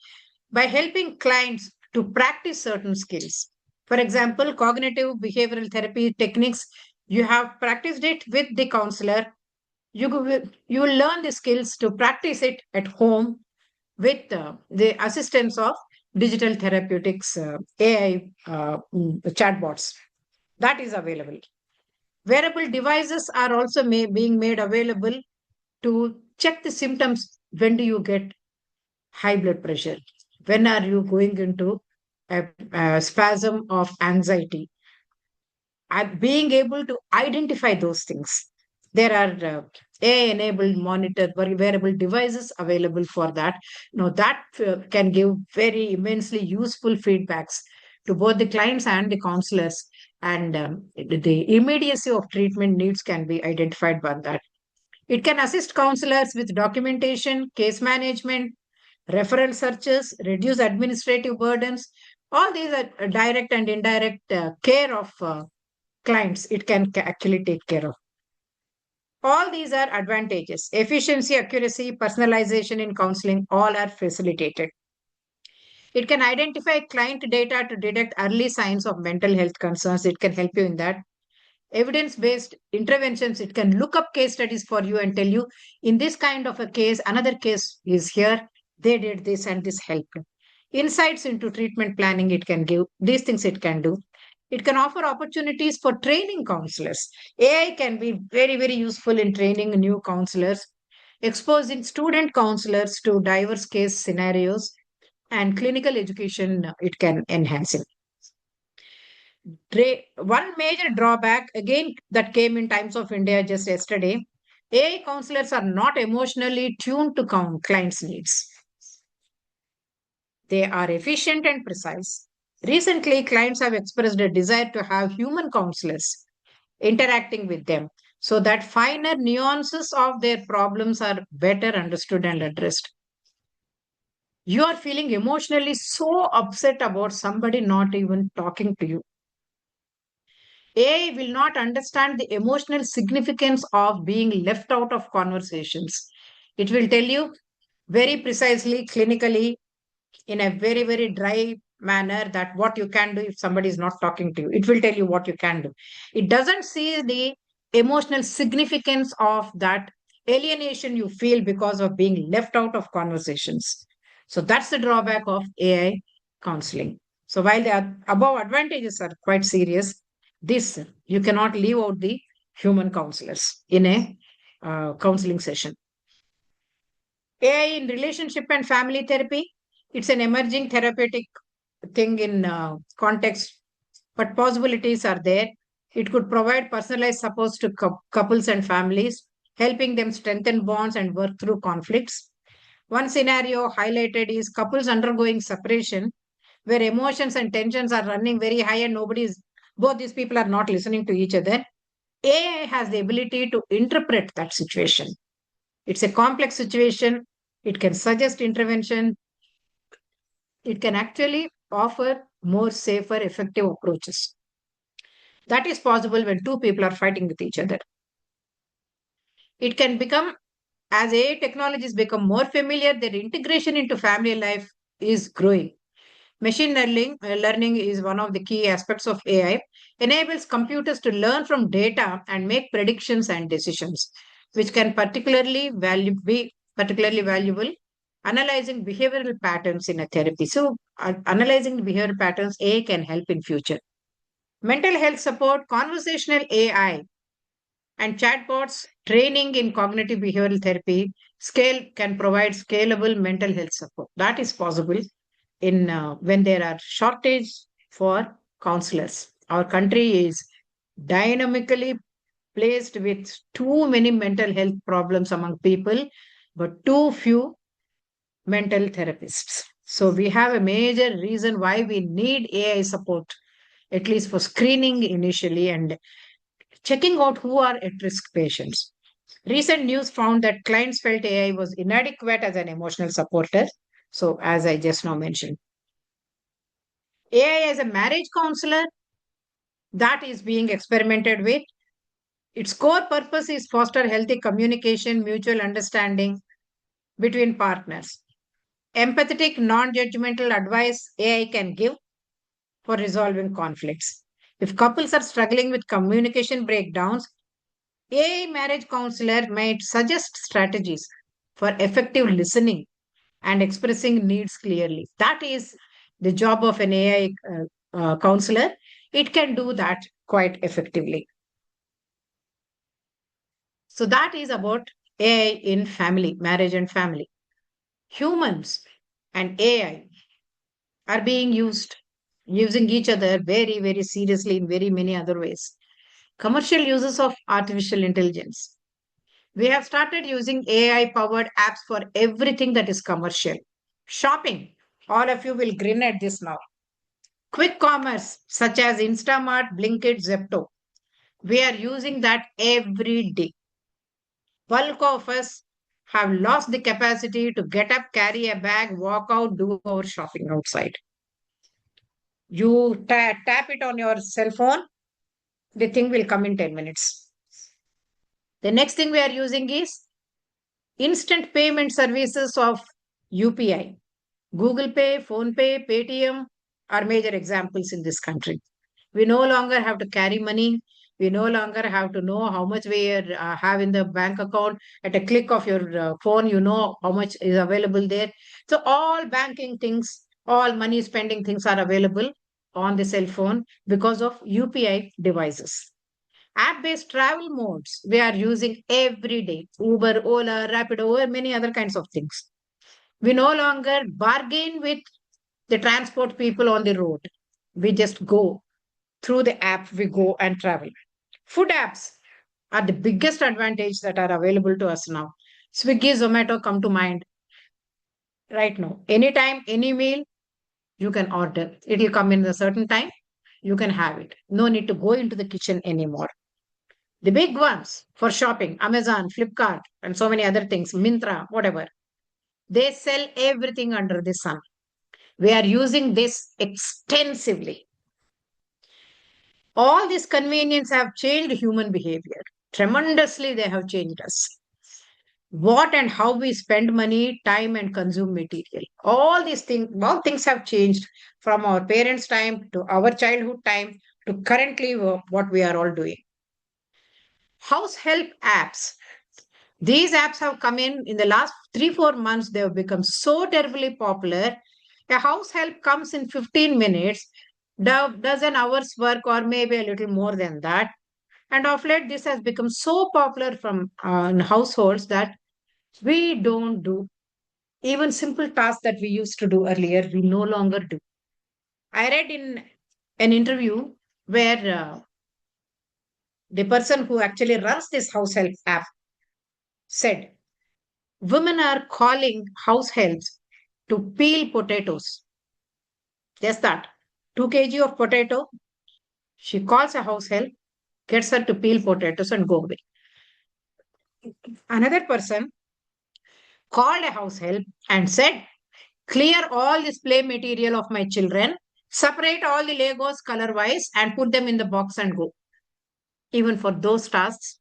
by helping clients to practice certain skills. For example, cognitive behavioral therapy techniques, you have practiced it with the counselor. You will learn the skills to practice it at home with the assistance of digital therapeutics AI chatbots that is available. Wearable devices are also being made available to check the symptoms. When do you get high blood pressure? When are you going into a spasm of anxiety? And being able to identify those things. There are AI-enabled monitor wearable devices available for that. That can give very immensely useful feedbacks to both the clients and the counselors, and the immediacy of treatment needs can be identified by that. It can assist counselors with documentation, case management, referral searches, reduce administrative burdens. All these are direct and indirect care of clients. It can actually take care of. All these are advantages. Efficiency, accuracy, personalization in counseling, all are facilitated. It can identify client data to detect early signs of mental health concerns. It can help you in that. Evidence based interventions, it can look up case studies for you and tell you, in this kind of a case, another case is here, they did this and this helped. Insights into treatment planning, it can give these things. It can do. It can offer opportunities for training counselors. AI can be very, very useful in training new counselors, exposing student counselors to diverse case scenarios, and clinical education. It can enhance it. One major drawback, again, that came in Times of India just yesterday: AI counselors are not emotionally tuned to clients' needs. They are efficient and precise. Recently, clients have expressed a desire to have human counselors interacting with them so that finer nuances of their problems are better understood and addressed. You are feeling emotionally so upset about somebody not even talking to you. AI will not understand the emotional significance of being left out of conversations. It will tell you very precisely, clinically, in a very, very dry manner, that what you can do if somebody is not talking to you. It will tell you what you can do. It doesn't see the emotional significance of that alienation you feel because of being left out of conversations. So that's the drawback of AI counseling. So while the above advantages are quite serious, this you cannot leave out the human counselors in a counseling session. AI in relationship and family therapy, it's an emerging therapeutic thing in context, but possibilities are there. It could provide personalized support to couples and families, helping them strengthen bonds and work through conflicts. One scenario highlighted is couples undergoing separation, where emotions and tensions are running very high and both these people are not listening to each other. AI has the ability to interpret that situation. It's a complex situation. It can suggest intervention. It can actually offer more safer, effective approaches. That is possible when two people are fighting with each other. It can become, as AI technologies become more familiar, their integration into family life is growing. Machine learning is one of the key aspects of AI, enables computers to learn from data and make predictions and decisions, which can be particularly valuable analyzing behavioral patterns in a therapy. So, analyzing the behavioral patterns, AI can help in future. Mental health support, conversational AI, and chatbots training in cognitive behavioral therapy scale can provide scalable mental health support. That is possible in when there are shortage for counselors. Our country is dynamically placed with too many mental health problems among people, but too few mental therapists. So we have a major reason why we need AI support, at least for screening initially and checking out who are at risk patients. Recent news found that clients felt AI was inadequate as an emotional supporter. So, as I just now mentioned, AI as a marriage counselor, that is being experimented with. Its core purpose is foster healthy communication, mutual understanding between partners. Empathetic, non-judgmental advice AI can give for resolving conflicts. If couples are struggling with communication breakdowns, AI marriage counselor might suggest strategies for effective listening, and expressing needs clearly. That is the job of an AI counselor. It can do that quite effectively. So that is about AI in family, marriage and family. Humans and AI are being using each other very, very seriously in very many other ways. Commercial uses of artificial intelligence. We have started using AI powered apps for everything that is commercial. Shopping. All of you will grin at this now. Quick commerce, such as Instamart, Blinkit, Zepto. We are using that every day. Bulk of us have lost the capacity to get up, carry a bag, walk out, do our shopping outside. You tap it on your cell phone, the thing will come in 10 minutes. The next thing we are using is instant payment services of UPI. Google Pay, Phone Pay, Paytm are major examples in this country. We no longer have to carry money. We no longer have to know how much we have in the bank account. At a click of your phone, you know how much is available there. So, all banking things, all money spending things are available on the cell phone because of UPI devices. App based travel modes we are using every day: Uber, Ola, Rapido, many other kinds of things. We no longer bargain with the transport people on the road. We just go through the app, we go and travel. Food apps are the biggest advantage that are available to us now. Swiggy, Zomato come to mind right now. Anytime, any meal, you can order. It will come in a certain time. You can have it. No need to go into the kitchen anymore. The big ones for shopping, Amazon, Flipkart, and so many other things, Mintra, whatever, they sell everything under the sun. We are using this extensively. All these convenience have changed human behavior. Tremendously, they have changed us. What and how we spend money, time, and consume material. All things have changed from our parents' time to our childhood time to currently what we are all doing. House help apps. These apps have come in the last 3 4 months. They have become so terribly popular. A house help comes in 15 minutes, does an hour's work or maybe a little more than that. And of late, this has become so popular from in households that we don't do even simple tasks that we used to do earlier. We no longer do. I read in an interview where the person who actually runs this house help app said women are calling house helps to peel potatoes. Just that. 2 kg of potato. She calls a house help, gets her to peel potatoes and go away. Another person called a house help and said, clear all this play material of my children, separate all the Legos color wise and put them in the box and go. Even for those tasks,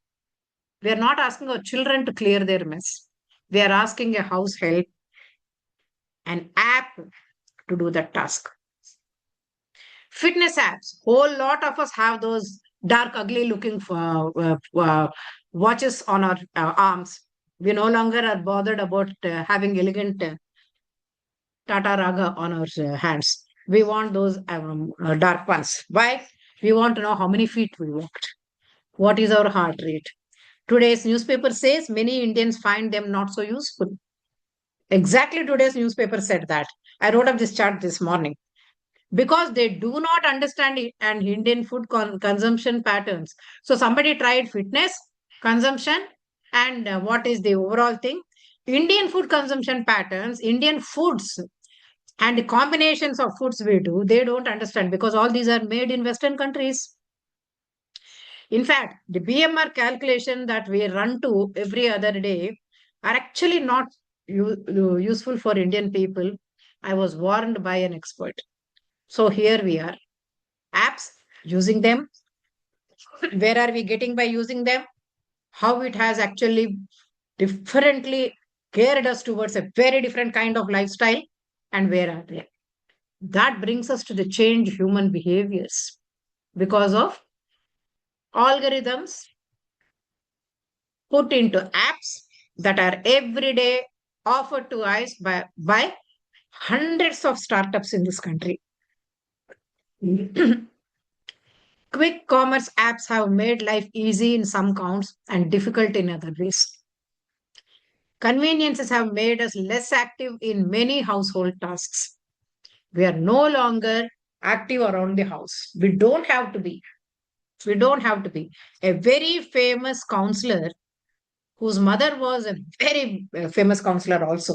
we are not asking our children to clear their mess. We are asking a house help, an app to do that task. Fitness apps. Whole lot of us have those dark, ugly looking watches on our arms. We no longer are bothered about having elegant Tata Raga on our hands. We want those dark ones. Why? We want to know how many feet we walked. What is our heart rate? Today's newspaper says many Indians find them not so useful. Exactly today's newspaper said that. I wrote up this chart this morning because they do not understand and Indian food consumption patterns. So somebody tried fitness, consumption, and what is the overall thing? Indian food consumption patterns, Indian foods, and the combinations of foods we do, they don't understand because all these are made in Western countries. In fact, the BMR calculation that we run to every other day are actually not useful for Indian people. I was warned by an expert. So here we are. Apps, using them. Where are we getting by using them? How it has actually differently geared us towards a very different kind of lifestyle, and where are they? That brings us to the change human behaviors because of algorithms put into apps that are every day offered to us by hundreds of startups in this country. Quick commerce apps have made life easy in some counts and difficult in other ways. Conveniences have made us less active in many household tasks. We are no longer active around the house. We don't have to be. We don't have to be. A very famous counselor, whose mother was a very famous counselor also,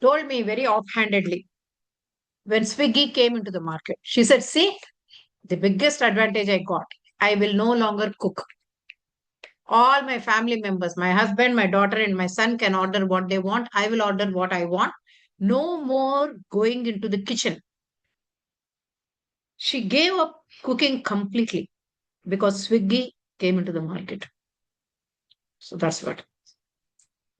told me very offhandedly when Swiggy came into the market. She said, "See, the biggest advantage I got, I will no longer cook. All my family members, my husband, my daughter, and my son can order what they want. I will order what I want. No more going into the kitchen." She gave up cooking completely because Swiggy came into the market. So that's what.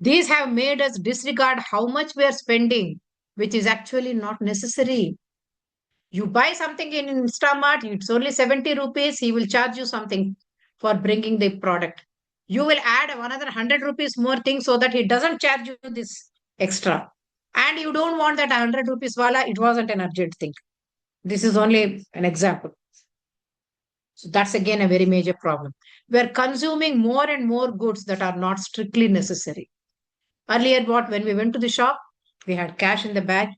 These have made us disregard how much we are spending, which is actually not necessary. You buy something in Instamart, it's only 70 rupees, he will charge you something for bringing the product. You will add another 100 rupees more thing so that he doesn't charge you this extra. And you don't want that 100 rupees wala, it wasn't an urgent thing. This is only an example. So that's again a very major problem. We're consuming more and more goods that are not strictly necessary. Earlier, what when we went to the shop, we had cash in the bag,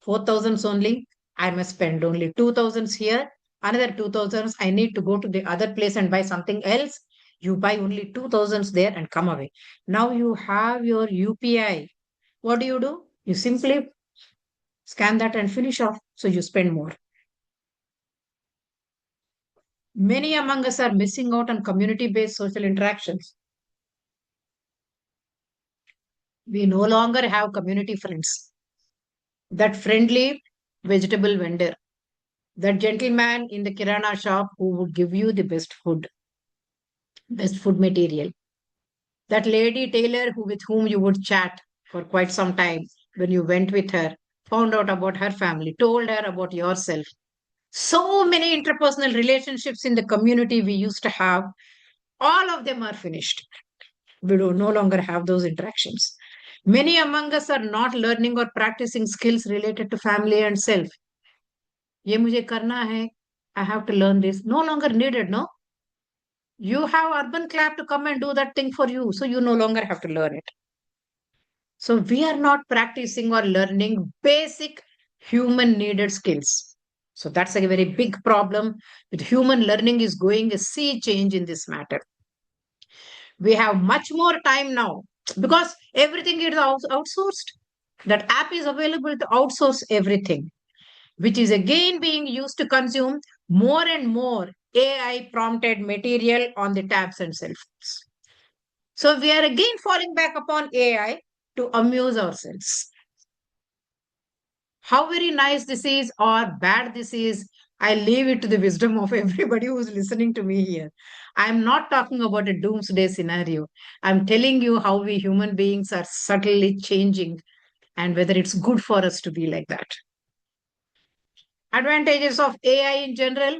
4,000s only. I must spend only 2,000s here. Another 2,000s, I need to go to the other place and buy something else. You buy only 2,000s there and come away. Now you have your UPI. What do? You simply scan that and finish off. So you spend more. Many among us are missing out on community based social interactions. We no longer have community friends. That friendly vegetable vendor, that gentleman in the kirana shop who would give you the best food material, that lady tailor with whom you would chat for quite some time when you went with her, found out about her family, told her about yourself. So many interpersonal relationships in the community we used to have, all of them are finished. We do no longer have those interactions. Many among us are not learning or practicing skills related to family and self. ये मुझे करना है. I have to learn this. No longer needed, no? You have urban clap to come and do that thing for you. So you no longer have to learn it. So we are not practicing or learning basic human needed skills. So that's a very big problem with human learning is going a sea change in this matter. We have much more time now because everything is outsourced. That app is available to outsource everything, which is again being used to consume more and more AI prompted material on the tabs and cell phones. So we are again falling back upon AI to amuse ourselves. How very nice this is or bad this is, I leave it to the wisdom of everybody who's listening to me here. I'm not talking about a doomsday scenario. I'm telling you how we human beings are subtly changing and whether it's good for us to be like that. Advantages of AI in general: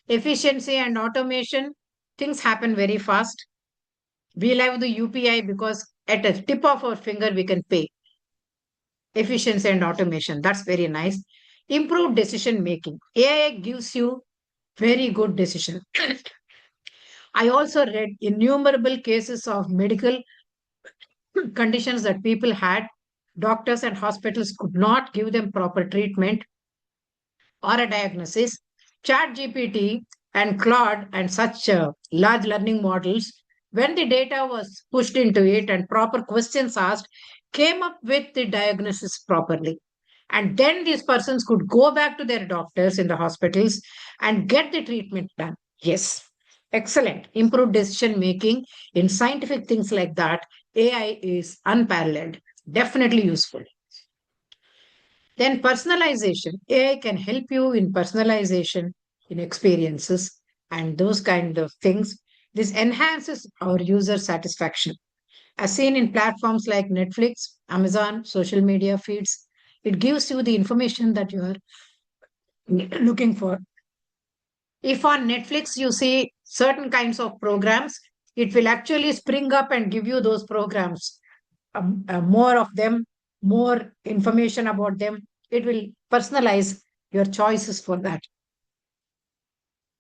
efficiency and automation. Things happen very fast. We love the UPI because at a tip of our finger we can pay. Efficiency and automation. That's very nice. Improved decision making. AI gives you very good decision. I also read innumerable cases of medical conditions that people had. Doctors and hospitals could not give them proper treatment or a diagnosis. Chat GPT and Claude and such large learning models, when the data was pushed into it and proper questions asked, came up with the diagnosis properly. And then these persons could go back to their doctors in the hospitals and get the treatment done. Yes, excellent. Improved decision making in scientific things like that. AI is unparalleled, definitely useful. Then personalization. AI can help you in personalization, in experiences, and those kind of things. This enhances our user satisfaction. As seen in platforms like Netflix, Amazon, social media feeds, it gives you the information that you are looking for. If on Netflix you see certain kinds of programs, it will actually spring up and give you those programs more of them, more information about them. It will personalize your choices for that.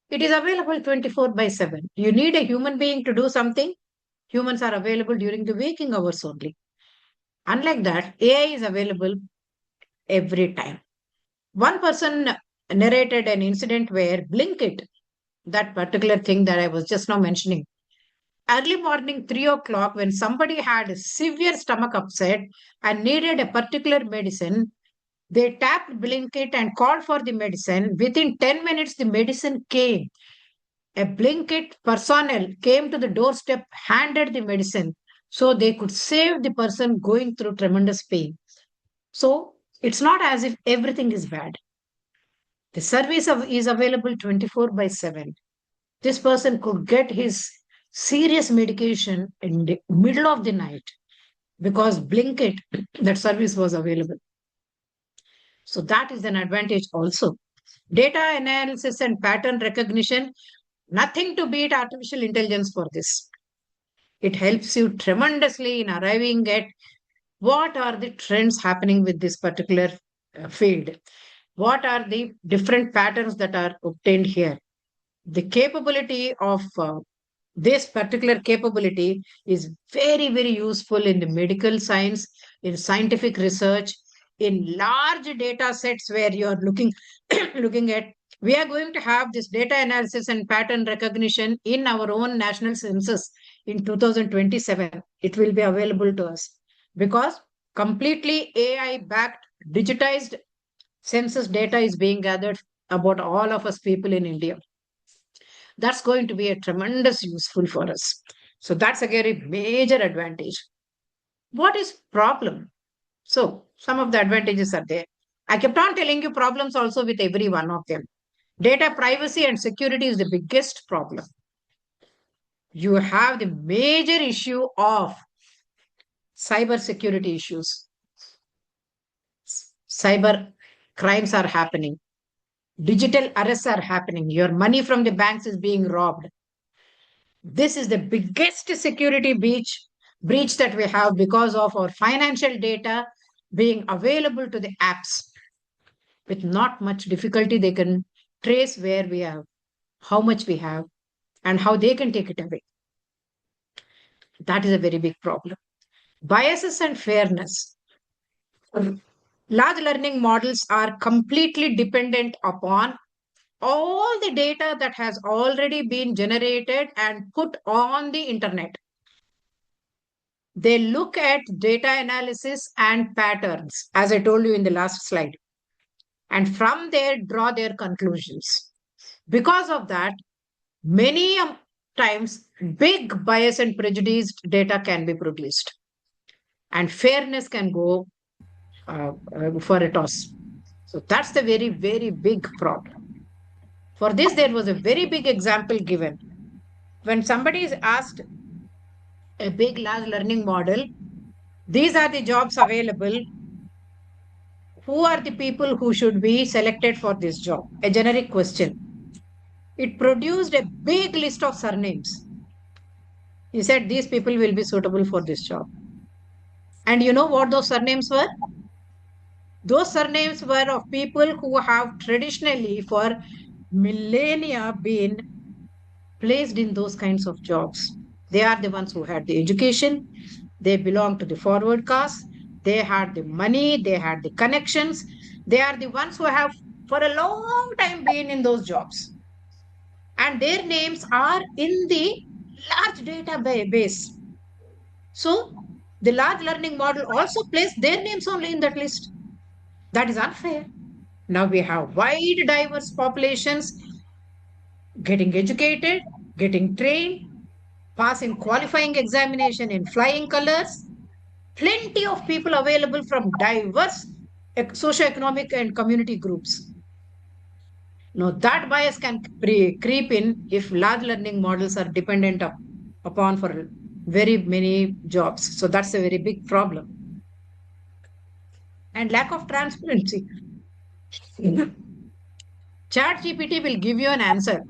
It is available 24 by 7. You need a human being to do something. Humans are available during the waking hours only. Unlike that, AI is available every time. One person narrated an incident where Blinkit, that particular thing that I was just now mentioning, early morning 3 o'clock, when somebody had a severe stomach upset and needed a particular medicine, they tapped Blinkit and called for the medicine. Within 10 minutes, the medicine came. A Blinkit personnel came to the doorstep, handed the medicine so they could save the person going through tremendous pain. So it's not as if everything is bad. The is available 24 by 7. This person could get his serious medication in the middle of the night because Blinkit, that service was available. So that is an advantage also. Data analysis and pattern recognition, nothing to beat artificial intelligence for this. It helps you tremendously in arriving at what are the trends happening with this particular field. What are the different patterns that are obtained here? The capability of this particular capability is very, very useful in the medical science, in scientific research, in large data sets where you're looking looking at. We are going to have this data analysis and pattern recognition in our own national census in 2027. It will be available to us because completely AI backed digitized census data is being gathered about all of us people in India. That's going to be a tremendous useful for us. So that's again a major advantage. What is problem? So some of the advantages are there. I kept on telling you problems also with every one of them. Data privacy and security is the biggest problem. You have the major issue of cyber security issues. Cyber crimes are happening. Digital arrests are happening. Your money from the banks is being robbed. This is the biggest security breach that we have because of our financial data being available to the apps. With not much difficulty, they can trace where we have, how much we have, and how they can take it away. That is a very big problem. Biases and fairness. Large language models are completely dependent upon all the data that has already been generated and put on the internet. They look at data analysis and patterns, as I told you in the last slide, and from there draw their conclusions. Because of that, many times big bias and prejudiced data can be produced, and fairness can go for a toss. So that's the very, very big problem. For this, there was a very big example given. When somebody is asked a big large learning model, these are the jobs available. Who are the people who should be selected for this job? A generic question. It produced a big list of surnames. He said these people will be suitable for this job. And you know what those surnames were? Those surnames were of people who have traditionally, for millennia, been placed in those kinds of jobs. They are the ones who had the education, they belong to the forward caste, they had the money, they had the connections, they are the ones who have for a long time been in those jobs. And their names are in the large database. So the large learning model also placed their names only in that list. That is unfair. Now we have wide, diverse populations getting educated, getting trained, passing qualifying examination in flying colors. Plenty of people available from diverse socioeconomic and community groups. Now, that bias can creep in if large learning models are dependent upon for very many jobs. So that's a very big problem. And lack of transparency. Chat GPT will give you an answer.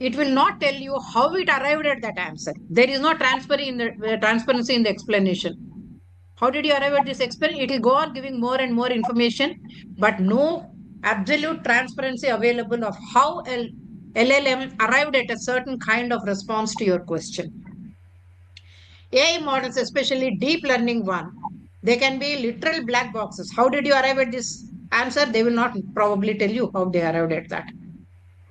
It will not tell you how it arrived at that answer. There is no transparency in the explanation. How did you arrive at this experiment? It will go on giving more and more information, but no absolute transparency available of how LLM arrived at a certain kind of response to your question. AI models, especially deep learning one, they can be literal black boxes. How did you arrive at this answer? They will not probably tell you how they arrived at that.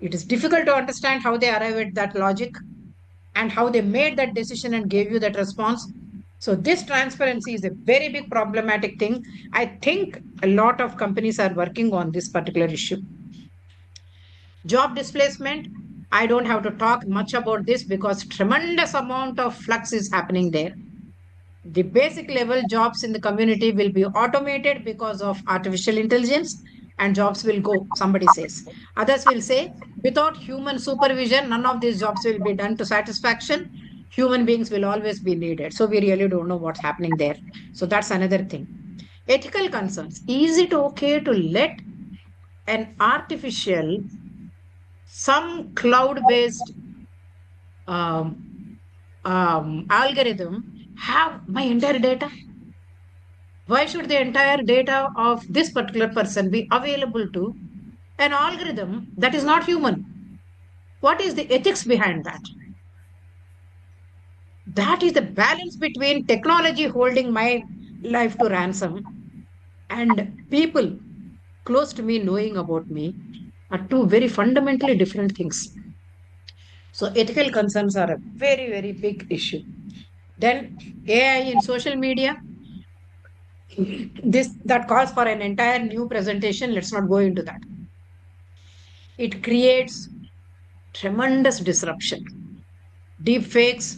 It is difficult to understand how they arrive at that logic and how they made that decision and gave you that response. So, this transparency is a very big problematic thing. I think a lot of companies are working on this particular issue. Job displacement, I don't have to talk much about this because tremendous amount of flux is happening there. The basic level jobs in the community will be automated because of artificial intelligence, and jobs will go, somebody says. Others will say, without human supervision, none of these jobs will be done to satisfaction. Human beings will always be needed. So we really don't know what's happening there. So that's another thing. Ethical concerns. Is it okay to let an artificial, some cloud based um, algorithm have my entire data? Why should the entire data of this particular person be available to an algorithm that is not human? What is the ethics behind that? That is the balance between technology holding my life to ransom and people close to me knowing about me are two very fundamentally different things. So, ethical concerns are a very, very big issue. Then, AI in social media, this that calls for an entire new presentation. Let's not go into that. It creates tremendous disruption. Deep fakes,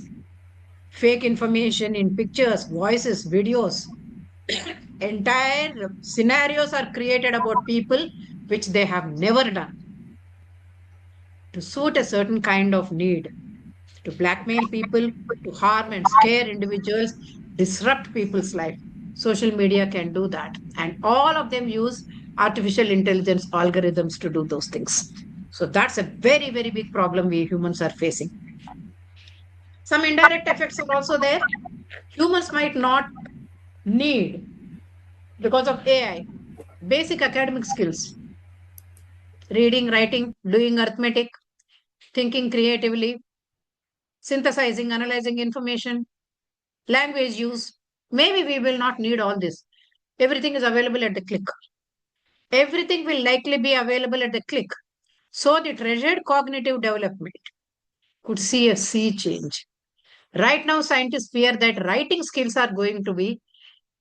fake information in pictures, voices, videos. Entire scenarios are created about people which they have never done to suit a certain kind of need, to blackmail people, to harm and scare individuals, disrupt people's life. Social media can do that. And all of them use artificial intelligence algorithms to do those things. So that's a very, very big problem we humans are facing. Some indirect effects are also there. Humans might not need, because of AI, basic academic skills: reading, writing, doing arithmetic, thinking creatively, synthesizing, analyzing information, language use. Maybe we will not need all this. Everything is available at the click. Everything will likely be available at the click. So the treasured cognitive development could see a sea change. Right now, scientists fear that writing skills are going to be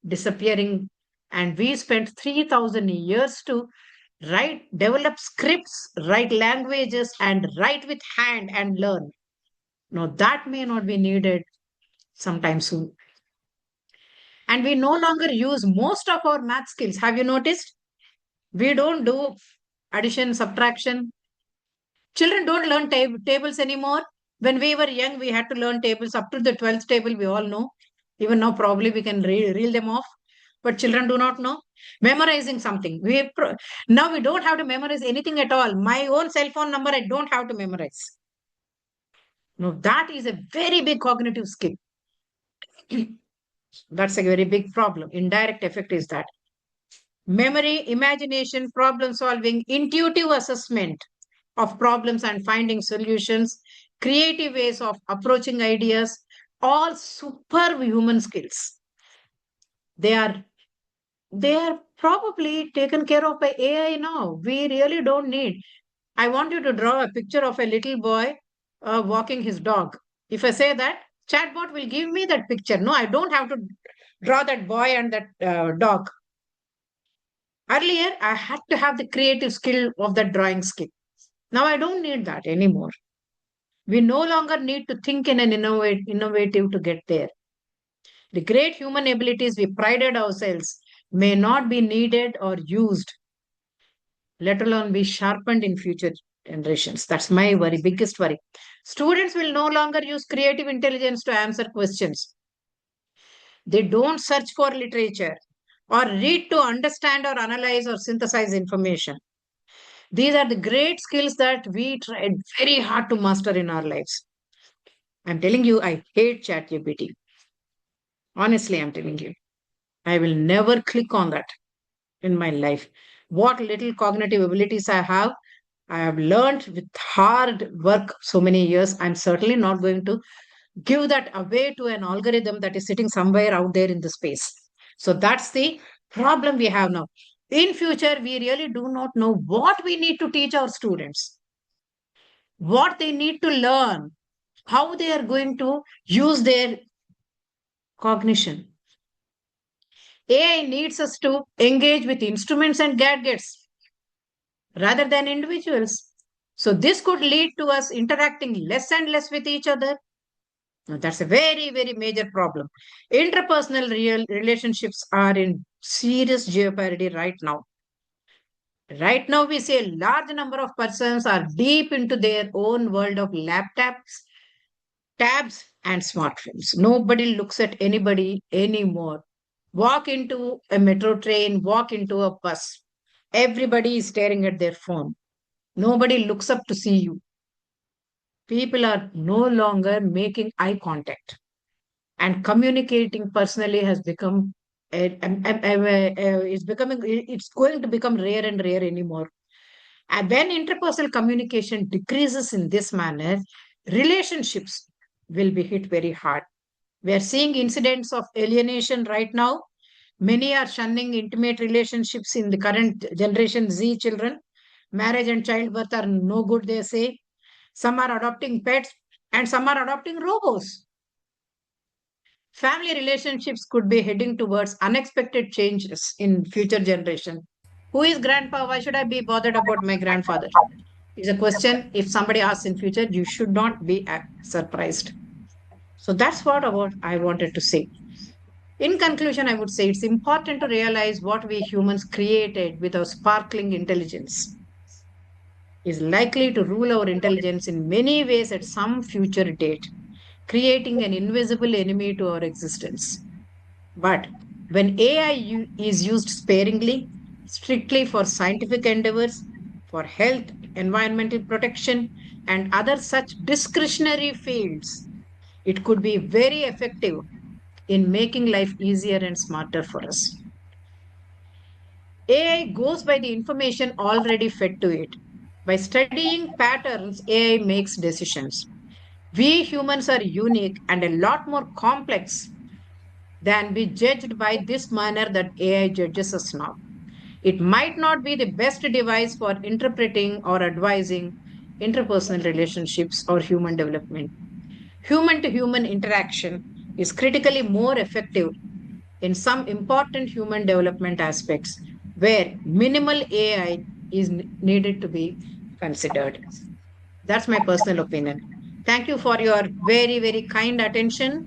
disappearing. And we spent 3,000 years to write, develop scripts, write languages, and write with hand and learn. Now, that may not be needed sometime soon. And we no longer use most of our math skills. Have you noticed? We don't do addition, subtraction. Children don't learn tables anymore. When we were young, we had to learn tables up to the 12th table, we all know. Even now, probably we can reel them off. But children do not know. Memorizing something. Now we don't have to memorize anything at all. My own cell phone number, I don't have to memorize. No, that is a very big cognitive skill. That's a very big problem. Indirect effect is that. Memory, imagination, problem solving, intuitive assessment of problems and finding solutions, creative ways of approaching ideas, all superhuman skills. They are they are probably taken care of by AI now. We really don't need. I want you to draw a picture of a little boy walking his dog. If I say that, chatbot will give me that picture. No, I don't have to draw that boy and that dog. Earlier, I had to have the creative skill of the drawing skill. Now I don't need that anymore. We no longer need to think in an innovative to get there. The great human abilities we prided ourselves may not be needed or used, let alone be sharpened in future generations. That's my worry, biggest worry. Students will no longer use creative intelligence to answer questions. They don't search for literature or read to understand or analyze or synthesize information. These are the great skills that we tried very hard to master in our lives. I'm telling you, I hate ChatGPT. Honestly, I'm telling you, I will never click on that in my life. What little cognitive abilities I have learned with hard work so many years. I'm certainly not going to give that away to an algorithm that is sitting somewhere out there in the space. So that's the problem we have now. In future, we really do not know what we need to teach our students, what they need to learn, how they are going to use their cognition. AI needs us to engage with instruments and gadgets rather than individuals. So this could lead to us interacting less and less with each other. Now, that's a very, very major problem. Interpersonal real relationships are in serious jeopardy right now. Right now, we see a large number of persons are deep into their own world of laptops, tabs, and smartphones. Nobody looks at anybody anymore. Walk into a metro train, walk into a bus. Everybody is staring at their phone. Nobody looks up to see you. People are no longer making eye contact, and communicating personally has become it's going to become rare and rare anymore. And when interpersonal communication decreases in this manner, relationships will be hit very hard. We are seeing incidents of alienation right now. Many are shunning intimate relationships in the current generation Z children. Marriage and childbirth are no good, they say. Some are adopting pets and some are adopting robots. Family relationships could be heading towards unexpected changes in future generation. Who is grandpa? Why should I be bothered about my grandfather? Is a question if somebody asks in future, you should not be surprised. So that's what about I wanted to say. In conclusion, I would say it's important to realize what we humans created with our sparkling intelligence is likely to rule our intelligence in many ways at some future date, creating an invisible enemy to our existence. But when is used sparingly, strictly for scientific endeavors, for health, environmental protection, and other such discretionary fields, it could be very effective in making life easier and smarter for us. AI goes by the information already fed to it. By studying patterns, AI makes decisions. We humans are unique and a lot more complex than be judged by this manner that AI judges us now. It might not be the best device for interpreting or advising interpersonal relationships or human development. Human to human interaction is critically more effective in some important human development aspects where minimal AI is needed to be considered. That's my personal opinion. Thank you for your very, very kind attention.